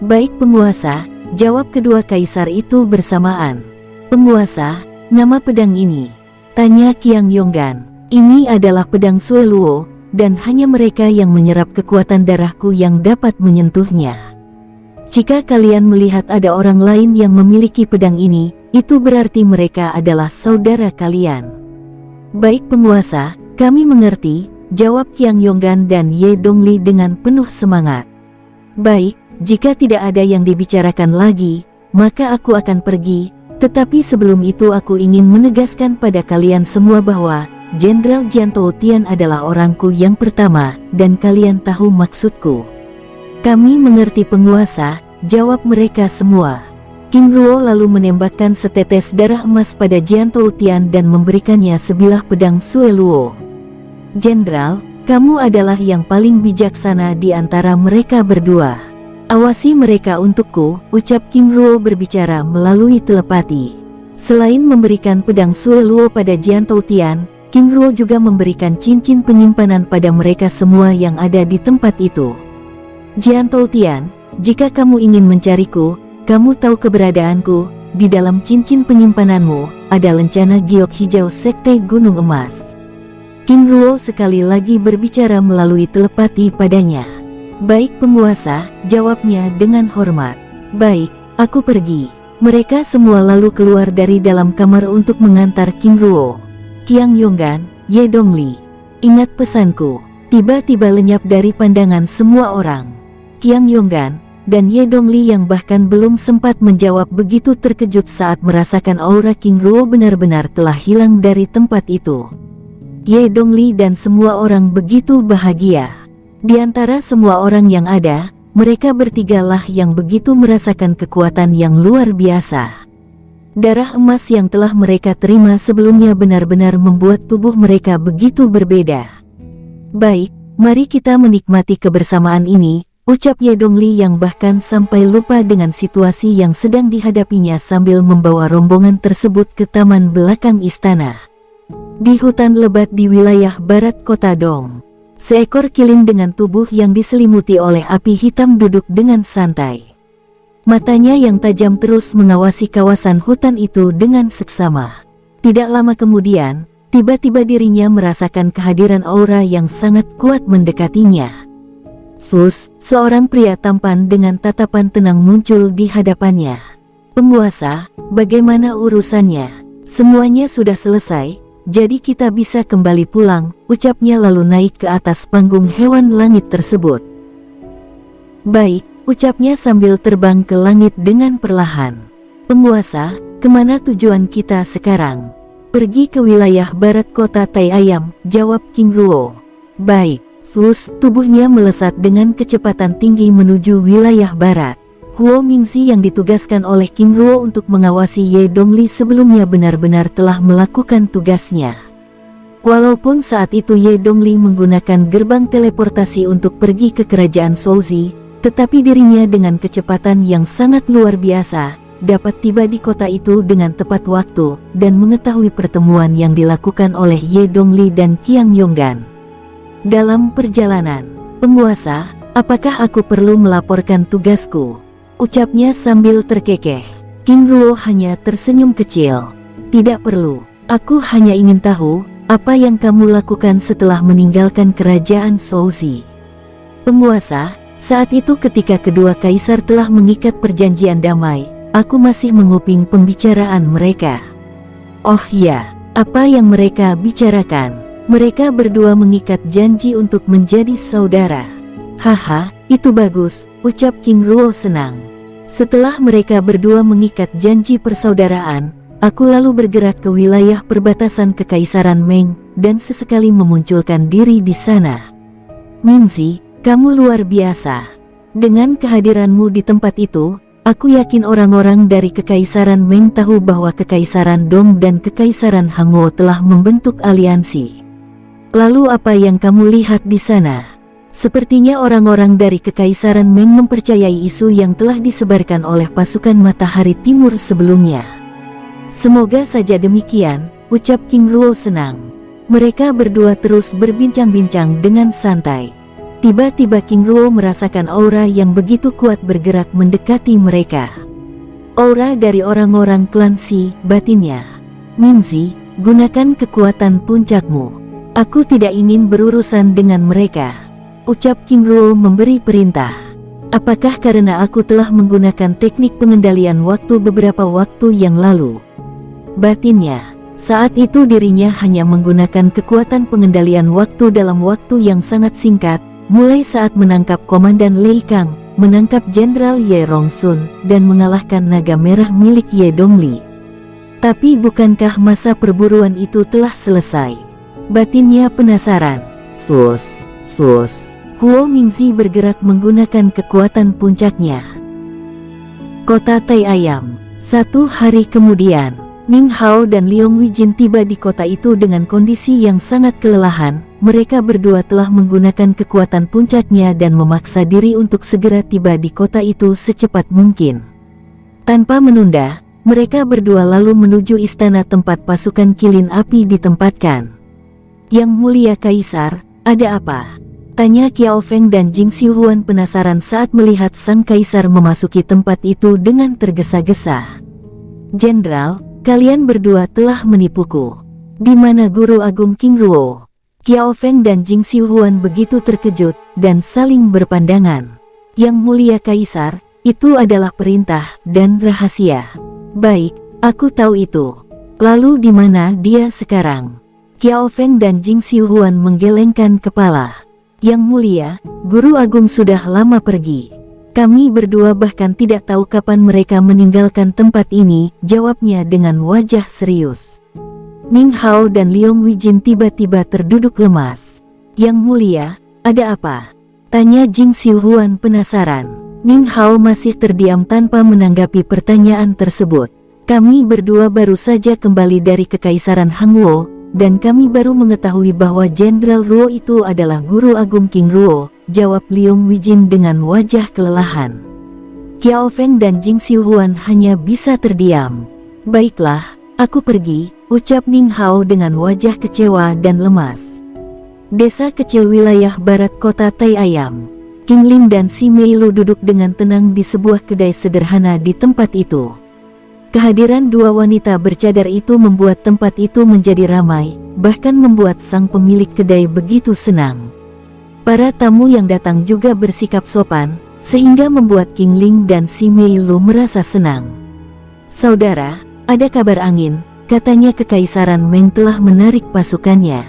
A: Baik penguasa, jawab kedua kaisar itu bersamaan. Penguasa, nama pedang ini? Tanya Qiang Yonggan. Ini adalah pedang Sue Luo, dan hanya mereka yang menyerap kekuatan darahku yang dapat menyentuhnya. Jika kalian melihat ada orang lain yang memiliki pedang ini, itu berarti mereka adalah saudara kalian. Baik penguasa, kami mengerti, jawab Qiang Yonggan dan Ye Dongli dengan penuh semangat. Baik, jika tidak ada yang dibicarakan lagi, maka aku akan pergi. Tetapi sebelum itu aku ingin menegaskan pada kalian semua bahwa Jenderal Jian Tian adalah orangku yang pertama, dan kalian tahu maksudku. Kami mengerti penguasa, jawab mereka semua. King Ruo lalu menembakkan setetes darah emas pada Jian Tian dan memberikannya sebilah pedang Sue Luo. Jenderal, kamu adalah yang paling bijaksana di antara mereka berdua. Awasi mereka untukku, ucap King Ruo berbicara melalui telepati. Selain memberikan pedang Sue Luo pada Jian Tian, King Ruo juga memberikan cincin penyimpanan pada mereka semua yang ada di tempat itu. Jian Tian, jika kamu ingin mencariku, kamu tahu keberadaanku. Di dalam cincin penyimpananmu, ada lencana giok hijau Sekte Gunung Emas. King Ruo sekali lagi berbicara melalui telepati padanya. Baik penguasa, jawabnya dengan hormat. Baik, aku pergi. Mereka semua lalu keluar dari dalam kamar untuk mengantar King Ruo. Qiang Yonggan, Ye Dongli, ingat pesanku. Tiba-tiba lenyap dari pandangan semua orang. Qiang Yonggan dan Ye Dongli yang bahkan belum sempat menjawab begitu terkejut saat merasakan aura King Ruo benar-benar telah hilang dari tempat itu. Ye Dongli dan semua orang begitu bahagia. Di antara semua orang yang ada, mereka bertigalah yang begitu merasakan kekuatan yang luar biasa. Darah emas yang telah mereka terima sebelumnya benar-benar membuat tubuh mereka begitu berbeda. Baik, mari kita menikmati kebersamaan ini, ucap Ye Dongli yang bahkan sampai lupa dengan situasi yang sedang dihadapinya sambil membawa rombongan tersebut ke taman belakang istana. Di hutan lebat di wilayah barat kota Dong, seekor kilin dengan tubuh yang diselimuti oleh api hitam duduk dengan santai. Matanya yang tajam terus mengawasi kawasan hutan itu dengan seksama. Tidak lama kemudian, tiba-tiba dirinya merasakan kehadiran aura yang sangat kuat mendekatinya. Seorang pria tampan dengan tatapan tenang muncul di hadapannya. Penguasa, bagaimana urusannya? Semuanya sudah selesai. Jadi kita bisa kembali pulang, ucapnya lalu naik ke atas panggung hewan langit tersebut. Baik, ucapnya sambil terbang ke langit dengan perlahan. Penguasa, kemana tujuan kita sekarang? Pergi ke wilayah barat kota Tai Ayam, jawab King Ruo. Baik, tubuhnya melesat dengan kecepatan tinggi menuju wilayah barat. Huo Mingzi yang ditugaskan oleh King Ruo untuk mengawasi Ye Dongli sebelumnya benar-benar telah melakukan tugasnya. Walaupun saat itu Ye Dongli menggunakan gerbang teleportasi untuk pergi ke kerajaan Souzi, tetapi dirinya dengan kecepatan yang sangat luar biasa, dapat tiba di kota itu dengan tepat waktu, dan mengetahui pertemuan yang dilakukan oleh Ye Dongli dan Qiang Yonggan. Dalam perjalanan, penguasa, apakah aku perlu melaporkan tugasku? Ucapnya sambil terkekeh. King Ruo hanya tersenyum kecil. Tidak perlu, aku hanya ingin tahu, apa yang kamu lakukan setelah meninggalkan kerajaan Souzi. Penguasa, Saat itu ketika kedua kaisar telah mengikat perjanjian damai, aku masih menguping pembicaraan mereka. Oh ya, apa yang mereka bicarakan? Mereka berdua mengikat janji untuk menjadi saudara. Haha, itu bagus, ucap King Ruo senang. Setelah mereka berdua mengikat janji persaudaraan, aku lalu bergerak ke wilayah perbatasan Kekaisaran Meng, dan sesekali memunculkan diri di sana. Mingzi, kamu luar biasa. Dengan kehadiranmu di tempat itu, aku yakin orang-orang dari Kekaisaran Meng tahu bahwa Kekaisaran Dong dan Kekaisaran Hanguo telah membentuk aliansi. Lalu apa yang kamu lihat di sana? Sepertinya orang-orang dari Kekaisaran Meng mempercayai isu yang telah disebarkan oleh pasukan Matahari Timur sebelumnya. Semoga saja demikian, ucap King Ruo senang. Mereka berdua terus berbincang-bincang dengan santai. Tiba-tiba King Ruo merasakan aura yang begitu kuat bergerak mendekati mereka. Aura dari orang-orang klan Si, batinnya. Mingzi, gunakan kekuatan puncakmu. Aku tidak ingin berurusan dengan mereka, ucap King Ruo memberi perintah. Apakah karena aku telah menggunakan teknik pengendalian waktu beberapa waktu yang lalu? Batinnya. Saat itu dirinya hanya menggunakan kekuatan pengendalian waktu dalam waktu yang sangat singkat, mulai saat menangkap Komandan Lei Kang, menangkap Jenderal Ye Rongsun, dan mengalahkan naga merah milik Ye Dongli. Tapi bukankah masa perburuan itu telah selesai? Batinnya penasaran. Sus. Huo Mingzi bergerak menggunakan kekuatan puncaknya. Kota Tai Ayam. 1 hari kemudian, Ning Hao dan Liong Wijin tiba di kota itu dengan kondisi yang sangat kelelahan. Mereka berdua telah menggunakan kekuatan puncaknya dan memaksa diri untuk segera tiba di kota itu secepat mungkin. Tanpa menunda, mereka berdua lalu menuju istana tempat pasukan kilin api ditempatkan. Yang mulia Kaisar, ada apa? Tanya Qiao Feng dan Jing Xiuhuan penasaran saat melihat sang kaisar memasuki tempat itu dengan tergesa-gesa. Jenderal, kalian berdua telah menipuku. Di mana Guru Agung King Ruo? Qiao Feng dan Jing Xiuhuan begitu terkejut dan saling berpandangan. Yang mulia Kaisar, itu adalah perintah dan rahasia. Baik, aku tahu itu. Lalu di mana dia sekarang? Qiao Feng dan Jing Xiuhuan menggelengkan kepala. Yang mulia, Guru Agung sudah lama pergi. Kami berdua bahkan tidak tahu kapan mereka meninggalkan tempat ini, jawabnya dengan wajah serius. Ning Hao dan Liong Wijin tiba-tiba terduduk lemas. Yang mulia, ada apa? Tanya Jing Xiuhuan penasaran. Ning Hao masih terdiam tanpa menanggapi pertanyaan tersebut. Kami berdua baru saja kembali dari Kekaisaran Hanguo, dan kami baru mengetahui bahwa Jenderal Ruo itu adalah Guru Agung King Ruo, jawab Liong Wijin dengan wajah kelelahan. Qiao Feng dan Jing Xiuhuan hanya bisa terdiam. Baiklah, aku pergi, ucap Ning Hao dengan wajah kecewa dan lemas. Desa kecil wilayah barat kota Tai Ayam. King Ling dan Si Mei Lu duduk dengan tenang di sebuah kedai sederhana di tempat itu. Kehadiran dua wanita bercadar itu membuat tempat itu menjadi ramai, bahkan membuat sang pemilik kedai begitu senang. Para tamu yang datang juga bersikap sopan, sehingga membuat King Ling dan Si Mei Lu merasa senang. Saudara, ada kabar angin, katanya Kekaisaran Meng telah menarik pasukannya.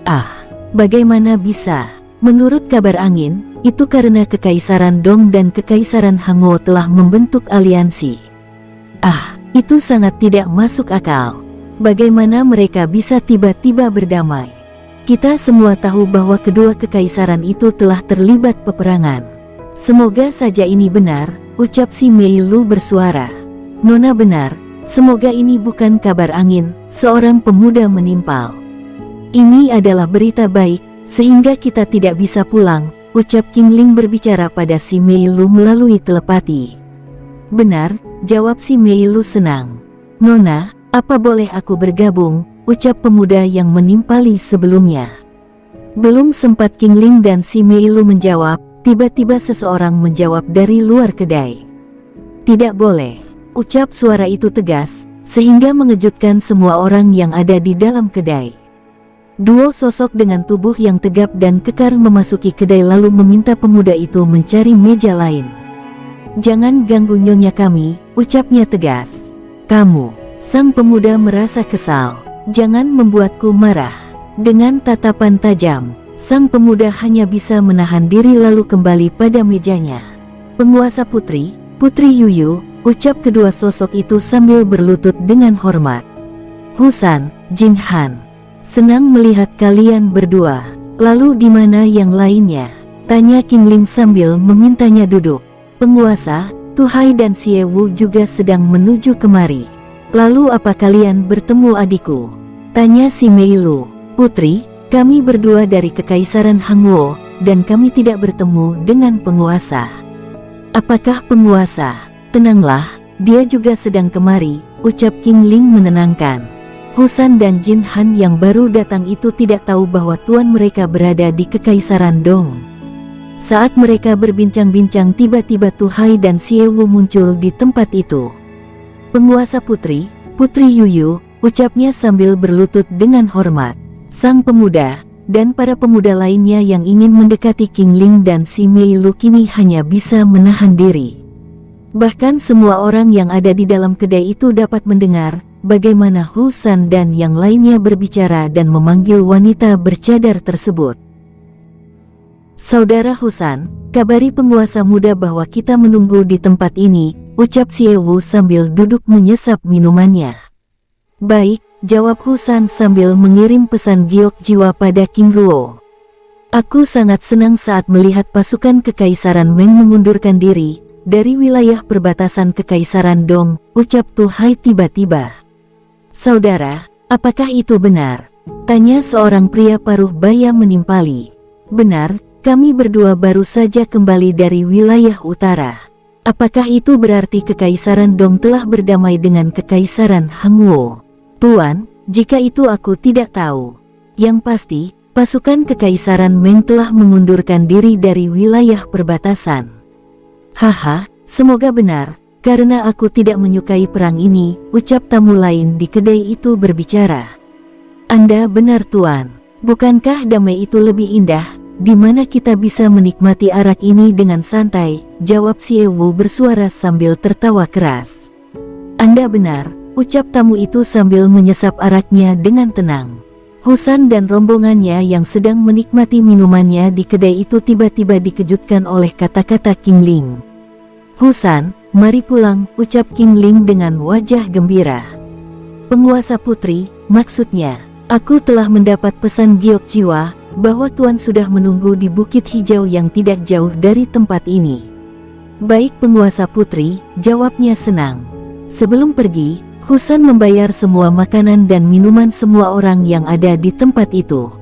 A: Ah, bagaimana bisa? Menurut kabar angin, itu karena Kekaisaran Dong dan Kekaisaran Hanguo telah membentuk aliansi. Ah, itu sangat tidak masuk akal. Bagaimana mereka bisa tiba-tiba berdamai? Kita semua tahu bahwa kedua kekaisaran itu telah terlibat peperangan. Semoga saja ini benar, ucap Si Mei Lu bersuara. Nona benar, semoga ini bukan kabar angin, seorang pemuda menimpal. Ini adalah berita baik, sehingga kita tidak bisa pulang, ucap King Ling berbicara pada Si Mei Lu melalui telepati. Benar, jawab Si Mei Lu senang. Nona, apa boleh aku bergabung, ucap pemuda yang menimpali sebelumnya. Belum sempat King Ling dan Si Mei Lu menjawab, tiba-tiba seseorang menjawab dari luar kedai. Tidak boleh, ucap suara itu tegas, sehingga mengejutkan semua orang yang ada di dalam kedai. Dua sosok dengan tubuh yang tegap dan kekar memasuki kedai lalu meminta pemuda itu mencari meja lain. "Jangan ganggu nyonya kami," ucapnya tegas. "Kamu," sang pemuda merasa kesal. "Jangan membuatku marah." Dengan tatapan tajam, sang pemuda hanya bisa menahan diri lalu kembali pada mejanya. "Penguasa putri, Putri Yuyu," ucap kedua sosok itu sambil berlutut dengan hormat. "Husan, Jin Han. Senang melihat kalian berdua. Lalu di mana yang lainnya?" tanya King Ling sambil memintanya duduk. "Penguasa, Tuhai dan Xie Wu juga sedang menuju kemari." "Lalu apa kalian bertemu adikku?" tanya si Mei Lu. "Putri, kami berdua dari Kekaisaran Hangwo, dan kami tidak bertemu dengan penguasa." "Apakah penguasa?" "Tenanglah, dia juga sedang kemari," ucap King Ling menenangkan. Husan dan Jin Han yang baru datang itu tidak tahu bahwa tuan mereka berada di Kekaisaran Dong. Saat mereka berbincang-bincang tiba-tiba Tuhai dan Xie Wu muncul di tempat itu. "Penguasa putri, Putri Yuyu," ucapnya sambil berlutut dengan hormat. Sang pemuda dan para pemuda lainnya yang ingin mendekati King Ling dan si Mei Lu kini hanya bisa menahan diri. Bahkan semua orang yang ada di dalam kedai itu dapat mendengar bagaimana Husan dan yang lainnya berbicara dan memanggil wanita bercadar tersebut. "Saudara Husan, kabari penguasa muda bahwa kita menunggu di tempat ini," ucap Xie Wu sambil duduk menyesap minumannya. "Baik," jawab Husan sambil mengirim pesan giok jiwa pada King Ruo. "Aku sangat senang saat melihat pasukan Kekaisaran Meng mengundurkan diri dari wilayah perbatasan Kekaisaran Dong," ucap Tuhai tiba-tiba. "Saudara, apakah itu benar?" tanya seorang pria paruh baya menimpali. "Benar, kami berdua baru saja kembali dari wilayah utara." "Apakah itu berarti Kekaisaran Dong telah berdamai dengan Kekaisaran Hangwo?" "Tuan, jika itu aku tidak tahu. Yang pasti, pasukan Kekaisaran Meng telah mengundurkan diri dari wilayah perbatasan." "Haha, semoga benar, karena aku tidak menyukai perang ini," ucap tamu lain di kedai itu berbicara. "Anda benar tuan, bukankah damai itu lebih indah, di mana kita bisa menikmati arak ini dengan santai?" jawab Xie Wu bersuara sambil tertawa keras. "Anda benar," ucap tamu itu sambil menyesap araknya dengan tenang. Husan dan rombongannya yang sedang menikmati minumannya di kedai itu tiba-tiba dikejutkan oleh kata-kata King Ling. "Husan, mari pulang," ucap King Ling dengan wajah gembira. "Penguasa putri, maksudnya, aku telah mendapat pesan giok jiwa bahwa tuan sudah menunggu di Bukit Hijau yang tidak jauh dari tempat ini." "Baik penguasa putri," jawabnya senang. Sebelum pergi, Husan membayar semua makanan dan minuman semua orang yang ada di tempat itu.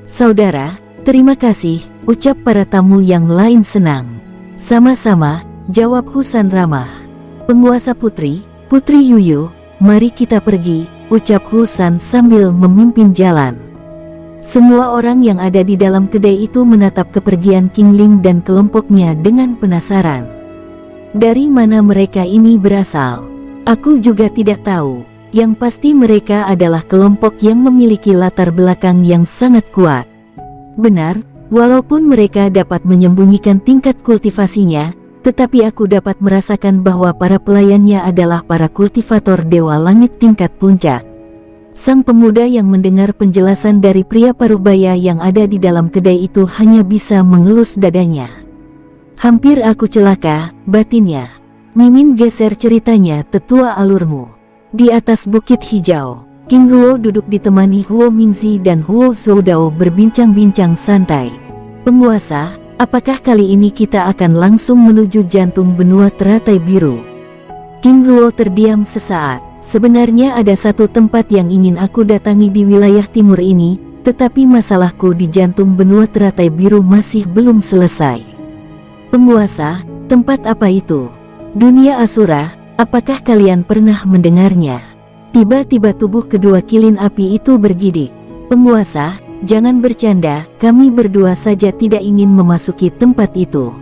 A: "Saudara, terima kasih," ucap para tamu yang lain senang. "Sama-sama," jawab Husan ramah. "Penguasa putri, Putri Yuyu, mari kita pergi," ucap Husan sambil memimpin jalan. Semua orang yang ada di dalam kedai itu menatap kepergian King Ling dan kelompoknya dengan penasaran. Dari mana mereka ini berasal? Aku juga tidak tahu. Yang pasti mereka adalah kelompok yang memiliki latar belakang yang sangat kuat. Benar, walaupun mereka dapat menyembunyikan tingkat kultivasinya, tetapi aku dapat merasakan bahwa para pelayannya adalah para kultivator Dewa Langit tingkat puncak. Sang pemuda yang mendengar penjelasan dari pria parubaya yang ada di dalam kedai itu hanya bisa mengelus dadanya. "Hampir aku celaka," batinnya. Mimin geser ceritanya. "Tetua alurmu." Di atas Bukit Hijau, King Ruo duduk ditemani Huo Mingzi dan Huo Soudao berbincang-bincang santai. "Penguasa, apakah kali ini kita akan langsung menuju jantung benua teratai biru?" King Ruo terdiam sesaat. "Sebenarnya ada satu tempat yang ingin aku datangi di wilayah timur ini, tetapi masalahku di jantung benua teratai biru masih belum selesai." "Penguasa, tempat apa itu?" "Dunia Asura, apakah kalian pernah mendengarnya?" Tiba-tiba tubuh kedua kilin api itu bergidik. "Penguasa, jangan bercanda, kami berdua saja tidak ingin memasuki tempat itu,"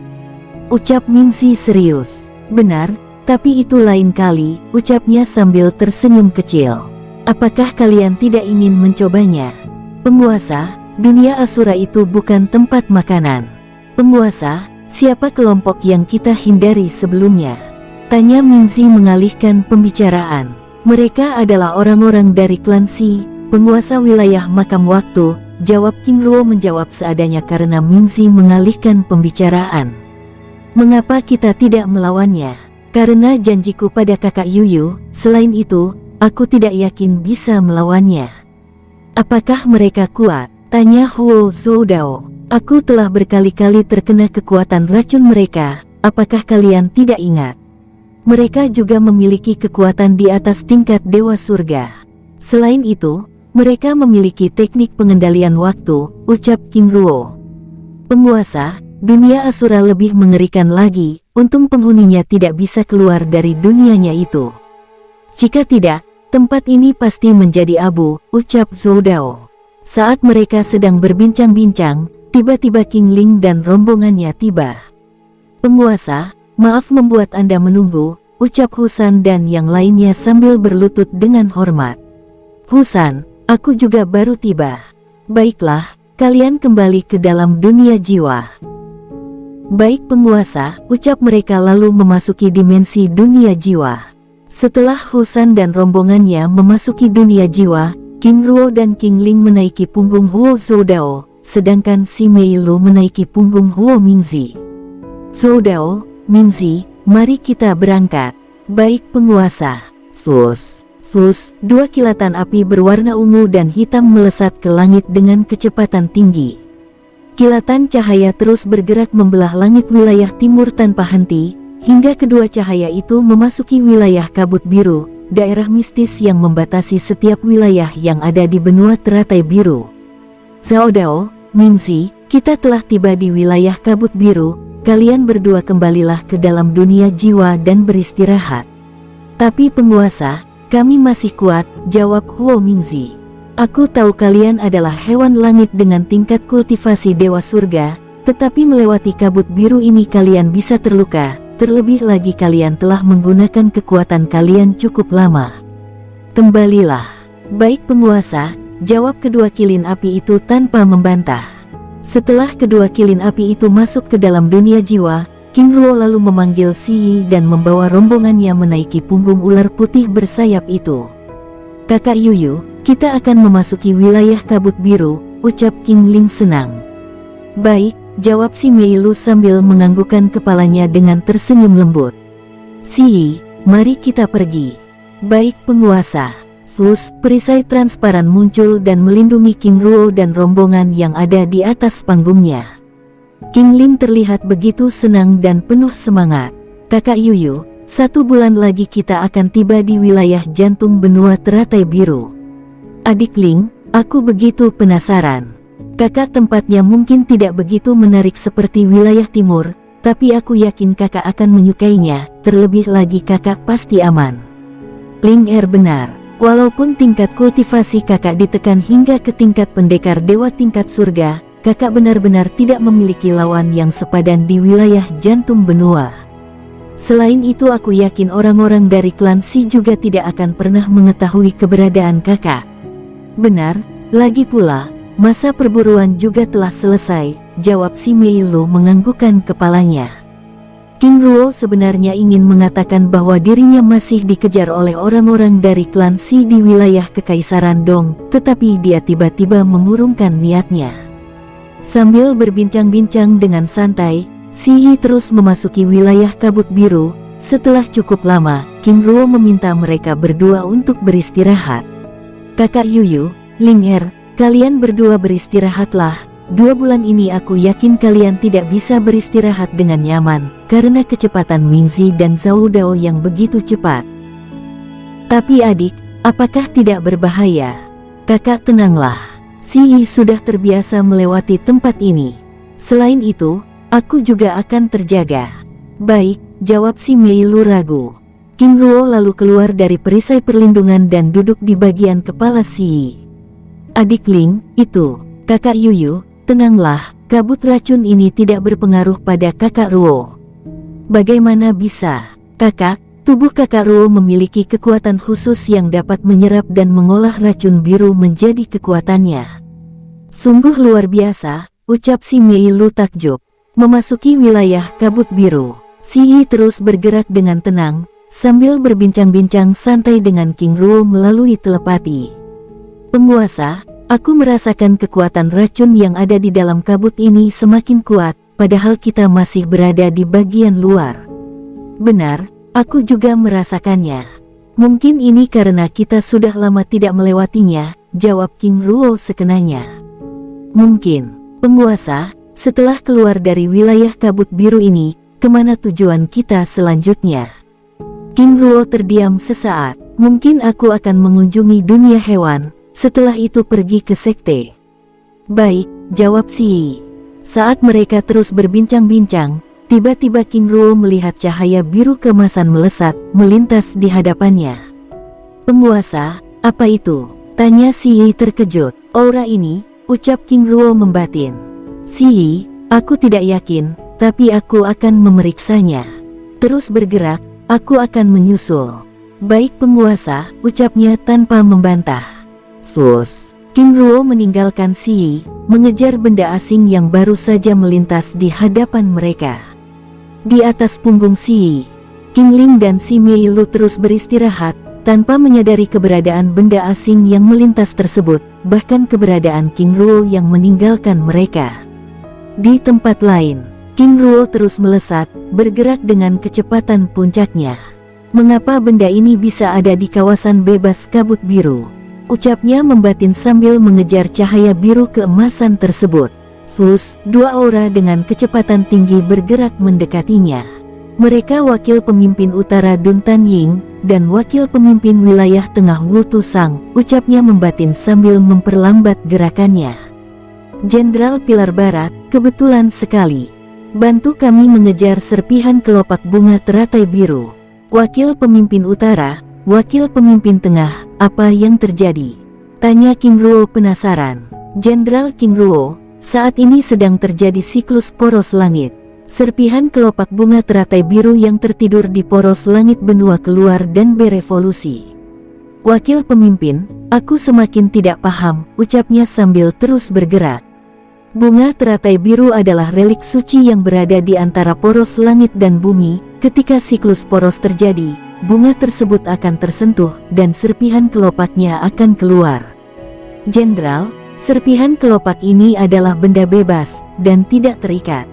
A: ucap Mingzi serius. "Benar, tapi itu lain kali," ucapnya sambil tersenyum kecil. "Apakah kalian tidak ingin mencobanya?" Penguasa, dunia Asura itu bukan tempat makanan. Penguasa, siapa kelompok yang kita hindari sebelumnya? Tanya Mingzi mengalihkan pembicaraan. Mereka adalah orang-orang dari klan Si, penguasa wilayah makam waktu, jawab King Ruo menjawab seadanya karena Mingzi mengalihkan pembicaraan. Mengapa kita tidak melawannya? Karena janjiku pada kakak Yuyu, selain itu, aku tidak yakin bisa melawannya. Apakah mereka kuat? Tanya Huo Zoudao. Aku telah berkali-kali terkena kekuatan racun mereka, apakah kalian tidak ingat? Mereka juga memiliki kekuatan di atas tingkat Dewa Surga. Selain itu, mereka memiliki teknik pengendalian waktu, ucap King Ruo. Penguasa, dunia Asura lebih mengerikan lagi, untung penghuninya tidak bisa keluar dari dunianya itu. Jika tidak, tempat ini pasti menjadi abu, ucap Zoudao. Saat mereka sedang berbincang-bincang, tiba-tiba King Ling dan rombongannya tiba. Penguasa, maaf membuat Anda menunggu, ucap Husan dan yang lainnya sambil berlutut dengan hormat. Husan, aku juga baru tiba. Baiklah, kalian kembali ke dalam dunia jiwa. Baik penguasa, ucap mereka lalu memasuki dimensi dunia jiwa. Setelah Husan dan rombongannya memasuki dunia jiwa, King Ruo dan King Ling menaiki punggung Huo Zoudao, sedangkan si Mei Lu menaiki punggung Huo Mingzi. Zoudao, Mingzi, mari kita berangkat. Baik penguasa. Sus, dua kilatan api berwarna ungu dan hitam melesat ke langit dengan kecepatan tinggi. Kilatan cahaya terus bergerak membelah langit wilayah timur tanpa henti, hingga kedua cahaya itu memasuki wilayah kabut biru, daerah mistis yang membatasi setiap wilayah yang ada di benua teratai biru. Zoudao, Mingzi, kita telah tiba di wilayah kabut biru. Kalian berdua kembalilah ke dalam dunia jiwa dan beristirahat. Tapi penguasa, kami masih kuat, jawab Huo Mingzi. Aku tahu kalian adalah hewan langit dengan tingkat kultivasi Dewa Surga, tetapi melewati kabut biru ini kalian bisa terluka, terlebih lagi kalian telah menggunakan kekuatan kalian cukup lama. Kembalilah. Baik penguasa, jawab kedua kilin api itu tanpa membantah. Setelah kedua kilin api itu masuk ke dalam dunia jiwa, King Ruo lalu memanggil Si Yi dan membawa rombongannya menaiki punggung ular putih bersayap itu. Kakak Yuyu, kita akan memasuki wilayah kabut biru, ucap King Ling senang. Baik, jawab si Mei Lu sambil menganggukkan kepalanya dengan tersenyum lembut. Si Yi, mari kita pergi. Baik penguasa. Perisai transparan muncul dan melindungi King Ruo dan rombongan yang ada di atas panggungnya. King Ling terlihat begitu senang dan penuh semangat. Kakak Yuyu, 1 bulan lagi kita akan tiba di wilayah jantung benua teratai biru. Adik Ling, aku begitu penasaran. Kakak tempatnya mungkin tidak begitu menarik seperti wilayah timur, tapi aku yakin kakak akan menyukainya, terlebih lagi kakak pasti aman. Ling benar. Walaupun tingkat kultivasi kakak ditekan hingga ke tingkat pendekar dewa tingkat surga, kakak benar-benar tidak memiliki lawan yang sepadan di wilayah jantung benua. Selain itu aku yakin orang-orang dari klan Si juga tidak akan pernah mengetahui keberadaan kakak. Benar, lagi pula, masa perburuan juga telah selesai, jawab si Mei Lu menganggukkan kepalanya. King Ruo sebenarnya ingin mengatakan bahwa dirinya masih dikejar oleh orang-orang dari klan Si di wilayah Kekaisaran Dong, tetapi dia tiba-tiba mengurungkan niatnya. Sambil berbincang-bincang dengan santai, Si Yi terus memasuki wilayah kabut biru. Setelah cukup lama, King Ruo meminta mereka berdua untuk beristirahat. Kakak Yuyu, Ling kalian berdua beristirahatlah. 2 bulan ini aku yakin kalian tidak bisa beristirahat dengan nyaman, karena kecepatan Mingzi dan Zoudao yang begitu cepat. Tapi adik, apakah tidak berbahaya? Kakak tenanglah, Si Yi sudah terbiasa melewati tempat ini. Selain itu, aku juga akan terjaga. Baik, jawab si Mei Lu ragu. King Ruo lalu keluar dari perisai perlindungan dan duduk di bagian kepala Si Yi. Adik Ling, itu, kakak Yuyu, tenanglah, kabut racun ini tidak berpengaruh pada kakak Ruo. Bagaimana bisa? Kakak, tubuh kakak Ruo memiliki kekuatan khusus yang dapat menyerap dan mengolah racun biru menjadi kekuatannya. Sungguh luar biasa, ucap si Mei Lu takjub. Memasuki wilayah kabut biru, Si Yi terus bergerak dengan tenang, sambil berbincang-bincang santai dengan King Ruo melalui telepati. Penguasa, aku merasakan kekuatan racun yang ada di dalam kabut ini semakin kuat, padahal kita masih berada di bagian luar. Benar, aku juga merasakannya. Mungkin ini karena kita sudah lama tidak melewatinya, jawab King Ruo sekenanya. Mungkin, penguasa, setelah keluar dari wilayah kabut biru ini, kemana tujuan kita selanjutnya? King Ruo terdiam sesaat. Mungkin aku akan mengunjungi dunia hewan, setelah itu pergi ke sekte. Baik, jawab Si Yi. Saat mereka terus berbincang-bincang, tiba-tiba King Ruo melihat cahaya biru keemasan melesat, melintas di hadapannya. Penguasa, apa itu? Tanya Si Yi terkejut. Aura ini, ucap King Ruo membatin. Si Yi, aku tidak yakin, tapi aku akan memeriksanya. Terus bergerak, aku akan menyusul. Baik penguasa, ucapnya tanpa membantah. Sus. King Ruo meninggalkan Si Yi, mengejar benda asing yang baru saja melintas di hadapan mereka. Di atas punggung Si Yi, King Ling dan Si Mei Lu terus beristirahat, tanpa menyadari keberadaan benda asing yang melintas tersebut, bahkan keberadaan King Ruo yang meninggalkan mereka. Di tempat lain, King Ruo terus melesat, bergerak dengan kecepatan puncaknya. Mengapa benda ini bisa ada di kawasan bebas kabut biru? Ucapnya membatin sambil mengejar cahaya biru keemasan tersebut. Sus, dua aura dengan kecepatan tinggi bergerak mendekatinya. Mereka wakil pemimpin utara Dun Tan Ying, dan wakil pemimpin wilayah tengah Wu Tu Sang, ucapnya membatin sambil memperlambat gerakannya. Jenderal Pilar Barat, kebetulan sekali. Bantu kami mengejar serpihan kelopak bunga teratai biru. Wakil pemimpin utara, wakil pemimpin tengah, apa yang terjadi? Tanya King Ruo penasaran. Jenderal King Ruo, saat ini sedang terjadi siklus poros langit. Serpihan kelopak bunga teratai biru yang tertidur di poros langit benua keluar dan berevolusi. Wakil pemimpin, aku semakin tidak paham, ucapnya sambil terus bergerak. Bunga teratai biru adalah relik suci yang berada di antara poros langit dan bumi. Ketika siklus poros terjadi, bunga tersebut akan tersentuh dan serpihan kelopaknya akan keluar. Jenderal, serpihan kelopak ini adalah benda bebas dan tidak terikat.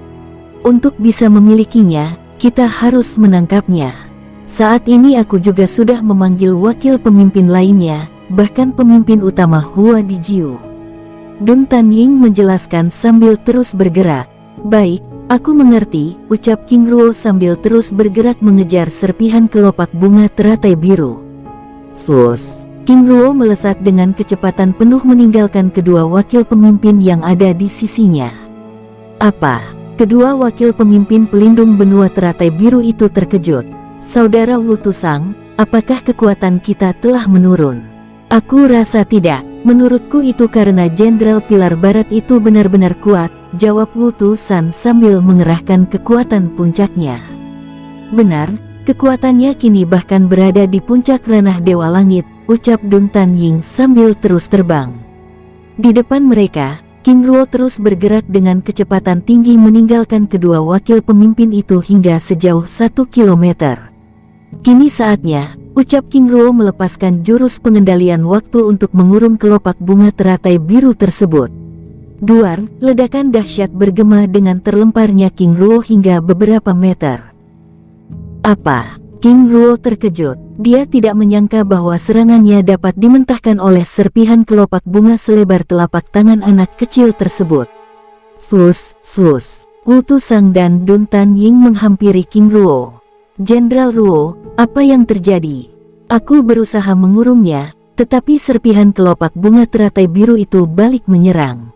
A: Untuk bisa memilikinya, kita harus menangkapnya. Saat ini aku juga sudah memanggil wakil pemimpin lainnya, bahkan pemimpin utama Hua Dijiu. Dun Tan Ying menjelaskan sambil terus bergerak. Baik, aku mengerti, ucap King Ruo sambil terus bergerak mengejar serpihan kelopak bunga teratai biru. Sus. King Ruo melesat dengan kecepatan penuh meninggalkan kedua wakil pemimpin yang ada di sisinya. Apa? Kedua wakil pemimpin pelindung benua teratai biru itu terkejut. Saudara Wu Tu Sang, apakah kekuatan kita telah menurun? Aku rasa tidak. Menurutku itu karena Jenderal Pilar Barat itu benar-benar kuat, jawab Wu Tu San sambil mengerahkan kekuatan puncaknya. Benar, kekuatannya kini bahkan berada di puncak ranah Dewa Langit, ucap Dun Tan Ying sambil terus terbang. Di depan mereka, King Ruo terus bergerak dengan kecepatan tinggi meninggalkan kedua wakil pemimpin itu hingga sejauh 1 kilometer. Kini saatnya, ucap King Ruo melepaskan jurus pengendalian waktu untuk mengurung kelopak bunga teratai biru tersebut. Duar, ledakan dahsyat bergema dengan terlemparnya King Ruo hingga beberapa meter. Apa? King Ruo terkejut. Dia tidak menyangka bahwa serangannya dapat dimentahkan oleh serpihan kelopak bunga selebar telapak tangan anak kecil tersebut. Sus. Wu Tu Sang dan Dun Tan Ying menghampiri King Ruo. Jenderal Ruo, apa yang terjadi? Aku berusaha mengurungnya, tetapi serpihan kelopak bunga teratai biru itu balik menyerang.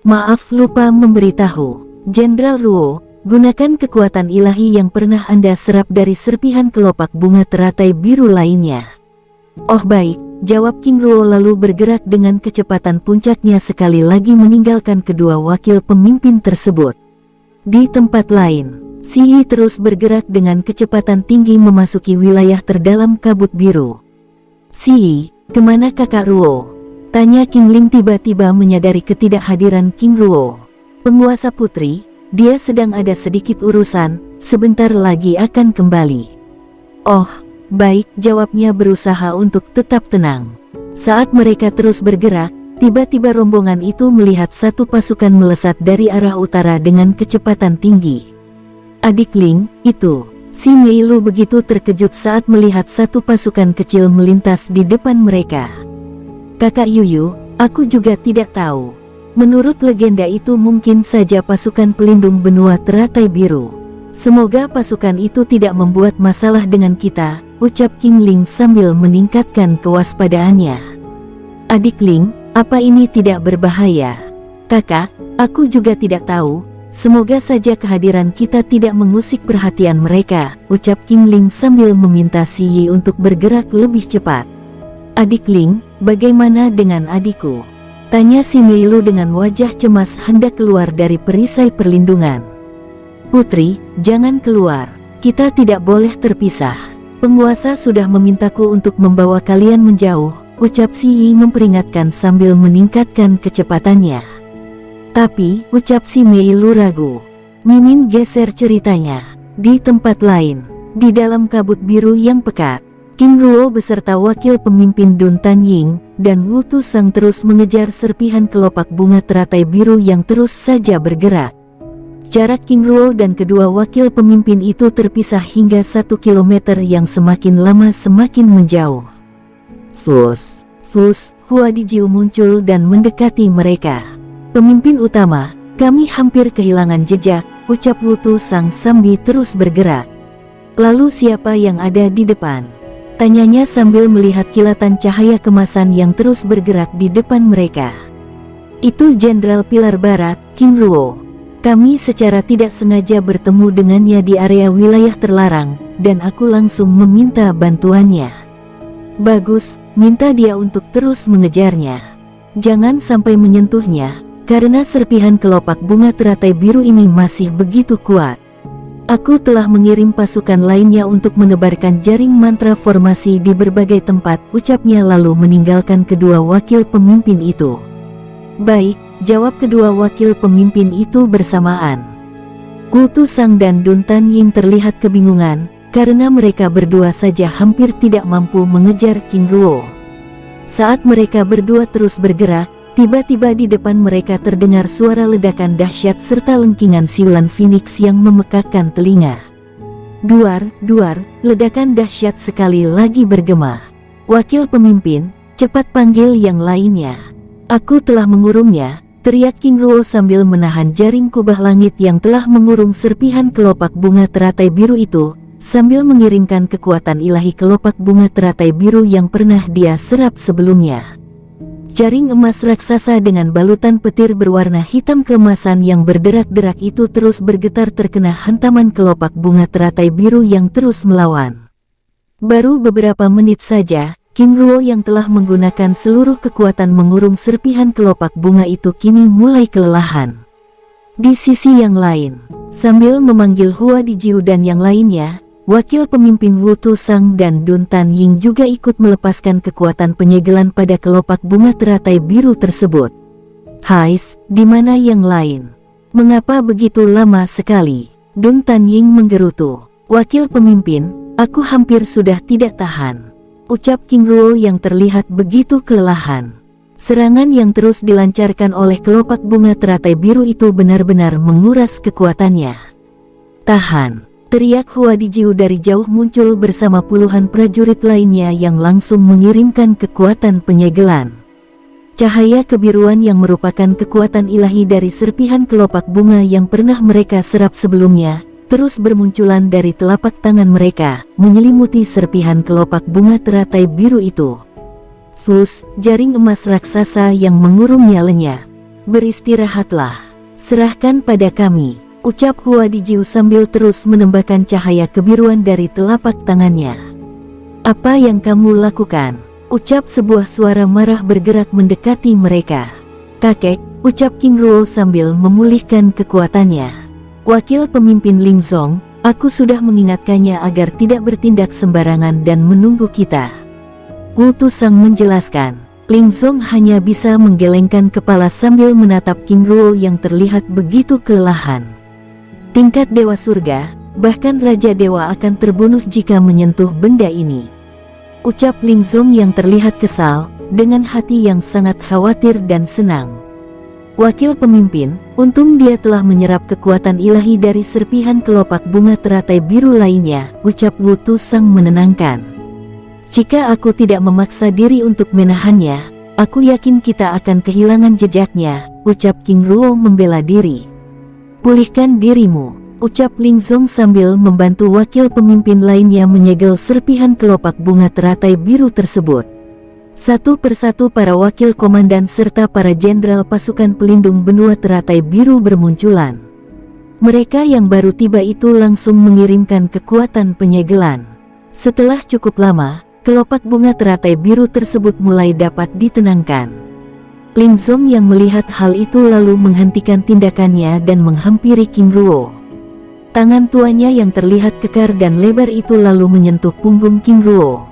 A: Maaf lupa memberitahu. Jenderal Ruo, gunakan kekuatan ilahi yang pernah Anda serap dari serpihan kelopak bunga teratai biru lainnya. Oh baik, jawab King Ruo lalu bergerak dengan kecepatan puncaknya sekali lagi meninggalkan kedua wakil pemimpin tersebut. Di tempat lain, Si Yi terus bergerak dengan kecepatan tinggi memasuki wilayah terdalam kabut biru. Si Yi, kemana kakak Ruo? Tanya King Ling tiba-tiba menyadari ketidakhadiran King Ruo. Penguasa putri, dia sedang ada sedikit urusan, sebentar lagi akan kembali. Oh, baik, jawabnya berusaha untuk tetap tenang. Saat mereka terus bergerak, tiba-tiba rombongan itu melihat satu pasukan melesat dari arah utara dengan kecepatan tinggi. Adik Ling, itu. Si Mei Lu begitu terkejut saat melihat satu pasukan kecil melintas di depan mereka. Kakak Yuyu, aku juga tidak tahu. Menurut legenda itu mungkin saja pasukan pelindung benua teratai biru. Semoga pasukan itu tidak membuat masalah dengan kita, ucap King Ling sambil meningkatkan kewaspadaannya. Adik Ling, apa ini tidak berbahaya? Kakak, aku juga tidak tahu. Semoga saja kehadiran kita tidak mengusik perhatian mereka, ucap King Ling sambil meminta Si Yi untuk bergerak lebih cepat. Adik Ling, bagaimana dengan adikku? Tanya si Mei Lu dengan wajah cemas hendak keluar dari perisai perlindungan. Putri, jangan keluar. Kita tidak boleh terpisah. Penguasa sudah memintaku untuk membawa kalian menjauh, ucap Si Yi memperingatkan sambil meningkatkan kecepatannya. Tapi, ucap si Mei Lu ragu. Mimin geser ceritanya. Di tempat lain, di dalam kabut biru yang pekat, King Ruo beserta wakil pemimpin Dun Tanying dan Wu Tu Sang terus mengejar serpihan kelopak bunga teratai biru yang terus saja bergerak. Jarak King Ruo dan kedua wakil pemimpin itu terpisah hingga 1 kilometer yang semakin lama semakin menjauh. Sus, Hua Dijiu muncul dan mendekati mereka. Pemimpin utama, kami hampir kehilangan jejak, ucap Wu Tu Sang sambil terus bergerak. Lalu siapa yang ada di depan? Tanyanya sambil melihat kilatan cahaya kemasan yang terus bergerak di depan mereka. Itu Jenderal Pilar Barat, King Ruo. Kami secara tidak sengaja bertemu dengannya di area wilayah terlarang, dan aku langsung meminta bantuannya. Bagus, minta dia untuk terus mengejarnya. Jangan sampai menyentuhnya, karena serpihan kelopak bunga teratai biru ini masih begitu kuat. Aku telah mengirim pasukan lainnya untuk menebarkan jaring mantra formasi di berbagai tempat, ucapnya lalu meninggalkan kedua wakil pemimpin itu. Baik, jawab kedua wakil pemimpin itu bersamaan. Wu Tu Sang dan Dun Tanying terlihat kebingungan, karena mereka berdua saja hampir tidak mampu mengejar King Ruo. Saat mereka berdua terus bergerak, tiba-tiba di depan mereka terdengar suara ledakan dahsyat serta lengkingan siulan Phoenix yang memekakkan telinga. Duar, ledakan dahsyat sekali lagi bergema. Wakil pemimpin, cepat panggil yang lainnya. Aku telah mengurungnya, teriak King Ruo sambil menahan jaring kubah langit yang telah mengurung serpihan kelopak bunga teratai biru itu, sambil mengirimkan kekuatan ilahi kelopak bunga teratai biru yang pernah dia serap sebelumnya. Jaring emas raksasa dengan balutan petir berwarna hitam keemasan yang berderak-derak itu terus bergetar terkena hantaman kelopak bunga teratai biru yang terus melawan. Baru beberapa menit saja, King Ruo yang telah menggunakan seluruh kekuatan mengurung serpihan kelopak bunga itu kini mulai kelelahan. Di sisi yang lain, sambil memanggil Hua Dijiu dan yang lainnya, wakil pemimpin Wu Tu Sang dan Dun Tanying juga ikut melepaskan kekuatan penyegelan pada kelopak bunga teratai biru tersebut. Hais, di mana yang lain? Mengapa begitu lama sekali? Dun Tanying menggerutu. Wakil pemimpin, aku hampir sudah tidak tahan, ucap King Ruo yang terlihat begitu kelelahan. Serangan yang terus dilancarkan oleh kelopak bunga teratai biru itu benar-benar menguras kekuatannya. Tahan! Teriak Hua Dijiu dari jauh muncul bersama puluhan prajurit lainnya yang langsung mengirimkan kekuatan penyegelan. Cahaya kebiruan yang merupakan kekuatan ilahi dari serpihan kelopak bunga yang pernah mereka serap sebelumnya, terus bermunculan dari telapak tangan mereka, menyelimuti serpihan kelopak bunga teratai biru itu. Jaring emas raksasa yang mengurungnya lenyap. Beristirahatlah. Serahkan pada kami, ucap Hua Dijiu sambil terus menembakkan cahaya kebiruan dari telapak tangannya. Apa yang kamu lakukan? Ucap sebuah suara marah bergerak mendekati mereka. Kakek, ucap King Ruo sambil memulihkan kekuatannya. Wakil pemimpin Ling Zong, aku sudah mengingatkannya agar tidak bertindak sembarangan dan menunggu kita. Wu Tu Sang menjelaskan. Ling Zong hanya bisa menggelengkan kepala sambil menatap King Ruo yang terlihat begitu kelelahan. Tingkat Dewa Surga, bahkan Raja Dewa akan terbunuh jika menyentuh benda ini, ucap Ling Zong yang terlihat kesal, dengan hati yang sangat khawatir dan senang. Wakil pemimpin, untung dia telah menyerap kekuatan ilahi dari serpihan kelopak bunga teratai biru lainnya, ucap Wu Tu Sang menenangkan. Jika aku tidak memaksa diri untuk menahannya, aku yakin kita akan kehilangan jejaknya, ucap King Ruo membela diri. Pulihkan dirimu, ucap Ling Zong sambil membantu wakil pemimpin lainnya menyegel serpihan kelopak bunga teratai biru tersebut. Satu persatu para wakil komandan serta para jenderal pasukan pelindung benua teratai biru bermunculan. Mereka yang baru tiba itu langsung mengirimkan kekuatan penyegelan. Setelah cukup lama, kelopak bunga teratai biru tersebut mulai dapat ditenangkan. Ling Zong yang melihat hal itu lalu menghentikan tindakannya dan menghampiri King Ruo. Tangan tuanya yang terlihat kekar dan lebar itu lalu menyentuh punggung King Ruo.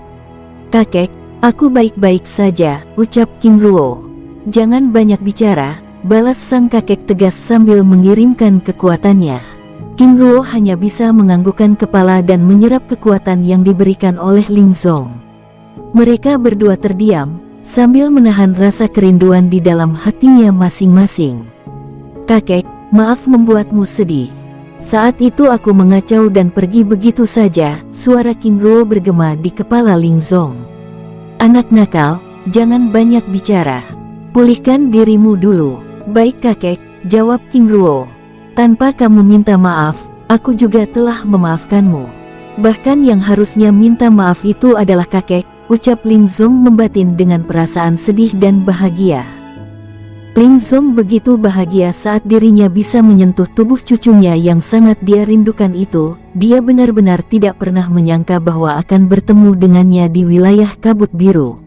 A: Kakek, aku baik-baik saja, ucap King Ruo. Jangan banyak bicara, balas sang kakek tegas sambil mengirimkan kekuatannya. King Ruo hanya bisa menganggukkan kepala dan menyerap kekuatan yang diberikan oleh Ling Zong. Mereka berdua terdiam, sambil menahan rasa kerinduan di dalam hatinya masing-masing. Kakek, maaf membuatmu sedih. Saat itu aku mengacau dan pergi begitu saja, suara King Ruo bergema di kepala Ling Zong. Anak nakal, jangan banyak bicara. Pulihkan dirimu dulu. Baik kakek, jawab King Ruo. Tanpa kamu minta maaf, aku juga telah memaafkanmu. Bahkan yang harusnya minta maaf itu adalah kakek, ucap Ling Zong membatin dengan perasaan sedih dan bahagia. Ling Zong begitu bahagia saat dirinya bisa menyentuh tubuh cucunya yang sangat dia rindukan itu. Dia benar-benar tidak pernah menyangka bahwa akan bertemu dengannya di wilayah Kabut Biru.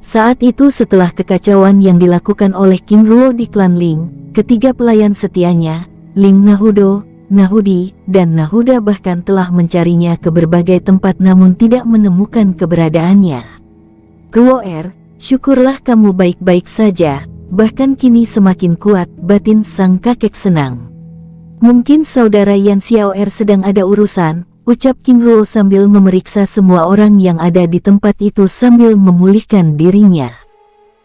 A: Saat itu setelah kekacauan yang dilakukan oleh King Ruo di klan Ling, ketiga pelayan setianya, Ling Nahudo, Nahudi, dan Nahuda bahkan telah mencarinya ke berbagai tempat namun tidak menemukan keberadaannya. Ruo syukurlah kamu baik-baik saja. Bahkan kini semakin kuat, batin sang kakek senang. Mungkin saudara Yan Xiao sedang ada urusan, ucap King Ruo sambil memeriksa semua orang yang ada di tempat itu sambil memulihkan dirinya.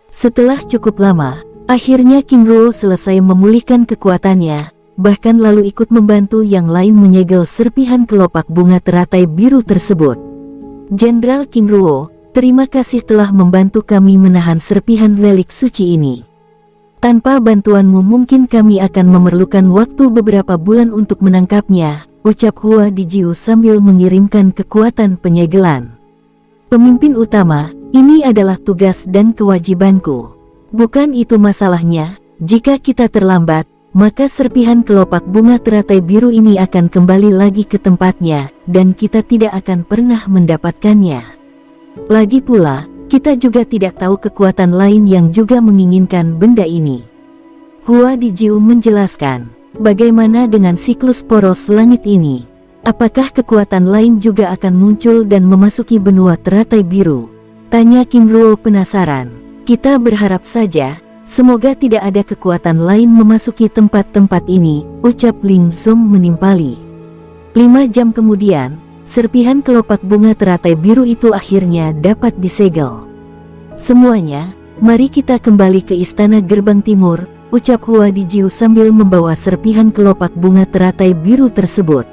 A: Setelah cukup lama, akhirnya King Ruo selesai memulihkan kekuatannya, bahkan lalu ikut membantu yang lain menyegel serpihan kelopak bunga teratai biru tersebut. Jenderal King Ruo, terima kasih telah membantu kami menahan serpihan relik suci ini. Tanpa bantuanmu mungkin kami akan memerlukan waktu beberapa bulan untuk menangkapnya, ucap Hua Dijiu sambil mengirimkan kekuatan penyegelan. Pemimpin utama, ini adalah tugas dan kewajibanku. Bukan itu masalahnya, jika kita terlambat, maka serpihan kelopak bunga teratai biru ini akan kembali lagi ke tempatnya, dan kita tidak akan pernah mendapatkannya. Lagi pula, kita juga tidak tahu kekuatan lain yang juga menginginkan benda ini. Hua Dijiu menjelaskan, bagaimana dengan siklus poros langit ini? Apakah kekuatan lain juga akan muncul dan memasuki benua teratai biru? Tanya King Ruo penasaran. Kita berharap saja, semoga tidak ada kekuatan lain memasuki tempat-tempat ini, ucap Ling Zong menimpali. 5 jam kemudian, serpihan kelopak bunga teratai biru itu akhirnya dapat disegel. Semuanya, mari kita kembali ke istana gerbang timur, ucap Hua Dijiu sambil membawa serpihan kelopak bunga teratai biru tersebut.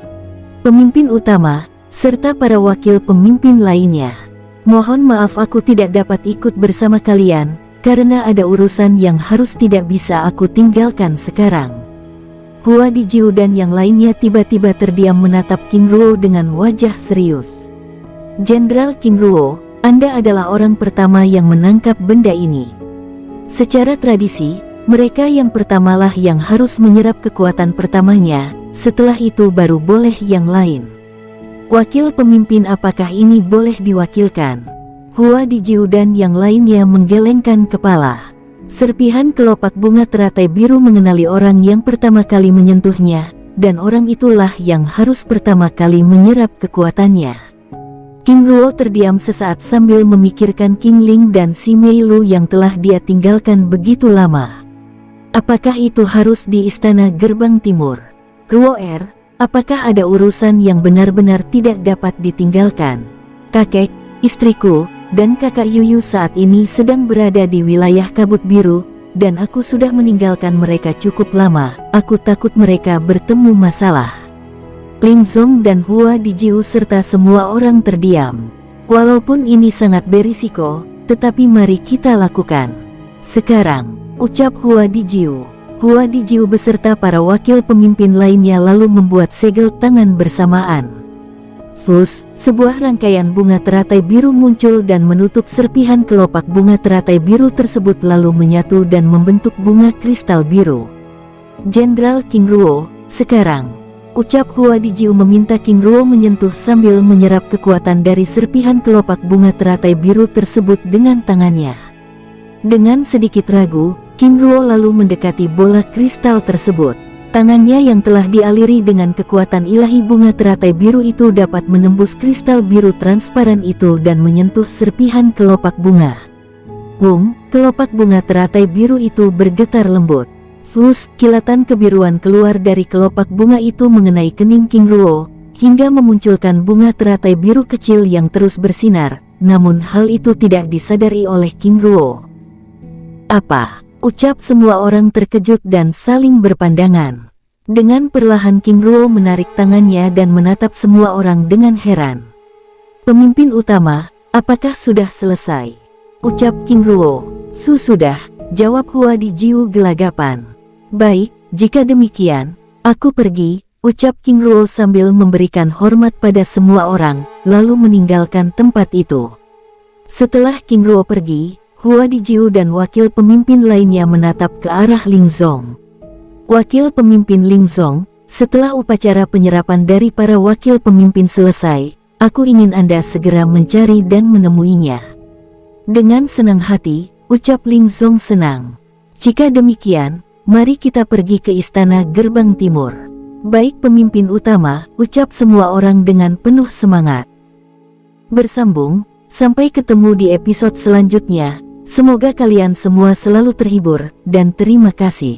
A: Pemimpin utama, serta para wakil pemimpin lainnya. Mohon maaf aku tidak dapat ikut bersama kalian, karena ada urusan yang harus tidak bisa aku tinggalkan sekarang. Hua Dijiu dan yang lainnya tiba-tiba terdiam menatap King Ruo dengan wajah serius. Jenderal King Ruo, Anda adalah orang pertama yang menangkap benda ini. Secara tradisi, mereka yang pertamalah yang harus menyerap kekuatan pertamanya, setelah itu baru boleh yang lain. Wakil pemimpin apakah ini boleh diwakilkan? Hua Dijiu dan yang lainnya menggelengkan kepala. Serpihan kelopak bunga teratai biru mengenali orang yang pertama kali menyentuhnya, dan orang itulah yang harus pertama kali menyerap kekuatannya. King Ruo terdiam sesaat sambil memikirkan King Ling dan si Mei Lu yang telah dia tinggalkan begitu lama. Apakah itu harus di istana gerbang timur? Ruo apakah ada urusan yang benar-benar tidak dapat ditinggalkan? Kakek, istriku, dan kakak Yuyu saat ini sedang berada di wilayah kabut biru, dan aku sudah meninggalkan mereka cukup lama. Aku takut mereka bertemu masalah. Ling Zong dan Hua Dijiu serta semua orang terdiam. Walaupun ini sangat berisiko, tetapi mari kita lakukan. Sekarang, ucap Hua Dijiu. Hua Dijiu beserta para wakil pemimpin lainnya lalu membuat segel tangan bersamaan. Sebuah rangkaian bunga teratai biru muncul dan menutup serpihan kelopak bunga teratai biru tersebut lalu menyatu dan membentuk bunga kristal biru. Jenderal King Ruo, sekarang, ucap Hua Dijiu meminta King Ruo menyentuh sambil menyerap kekuatan dari serpihan kelopak bunga teratai biru tersebut dengan tangannya. Dengan sedikit ragu, King Ruo lalu mendekati bola kristal tersebut. Tangannya yang telah dialiri dengan kekuatan ilahi bunga teratai biru itu dapat menembus kristal biru transparan itu dan menyentuh serpihan kelopak bunga. Kelopak bunga teratai biru itu bergetar lembut. Kilatan kebiruan keluar dari kelopak bunga itu mengenai kening King Ruo, hingga memunculkan bunga teratai biru kecil yang terus bersinar, namun hal itu tidak disadari oleh King Ruo. Apa? Ucap semua orang terkejut dan saling berpandangan. Dengan perlahan King Ruo menarik tangannya dan menatap semua orang dengan heran. Pemimpin utama, apakah sudah selesai? Ucap King Ruo. Sudah, jawab Hua Dijiu gelagapan. Baik, jika demikian, aku pergi, ucap King Ruo sambil memberikan hormat pada semua orang, lalu meninggalkan tempat itu. Setelah King Ruo pergi, Hua Dijiu dan wakil pemimpin lainnya menatap ke arah Ling Zong. Wakil pemimpin Ling Zong, setelah upacara penyerapan dari para wakil pemimpin selesai, aku ingin Anda segera mencari dan menemuinya. Dengan senang hati, ucap Ling Zong senang. Jika demikian, mari kita pergi ke istana gerbang timur. Baik pemimpin utama, ucap semua orang dengan penuh semangat. Bersambung, sampai ketemu di episode selanjutnya. Semoga kalian semua selalu terhibur, dan terima kasih.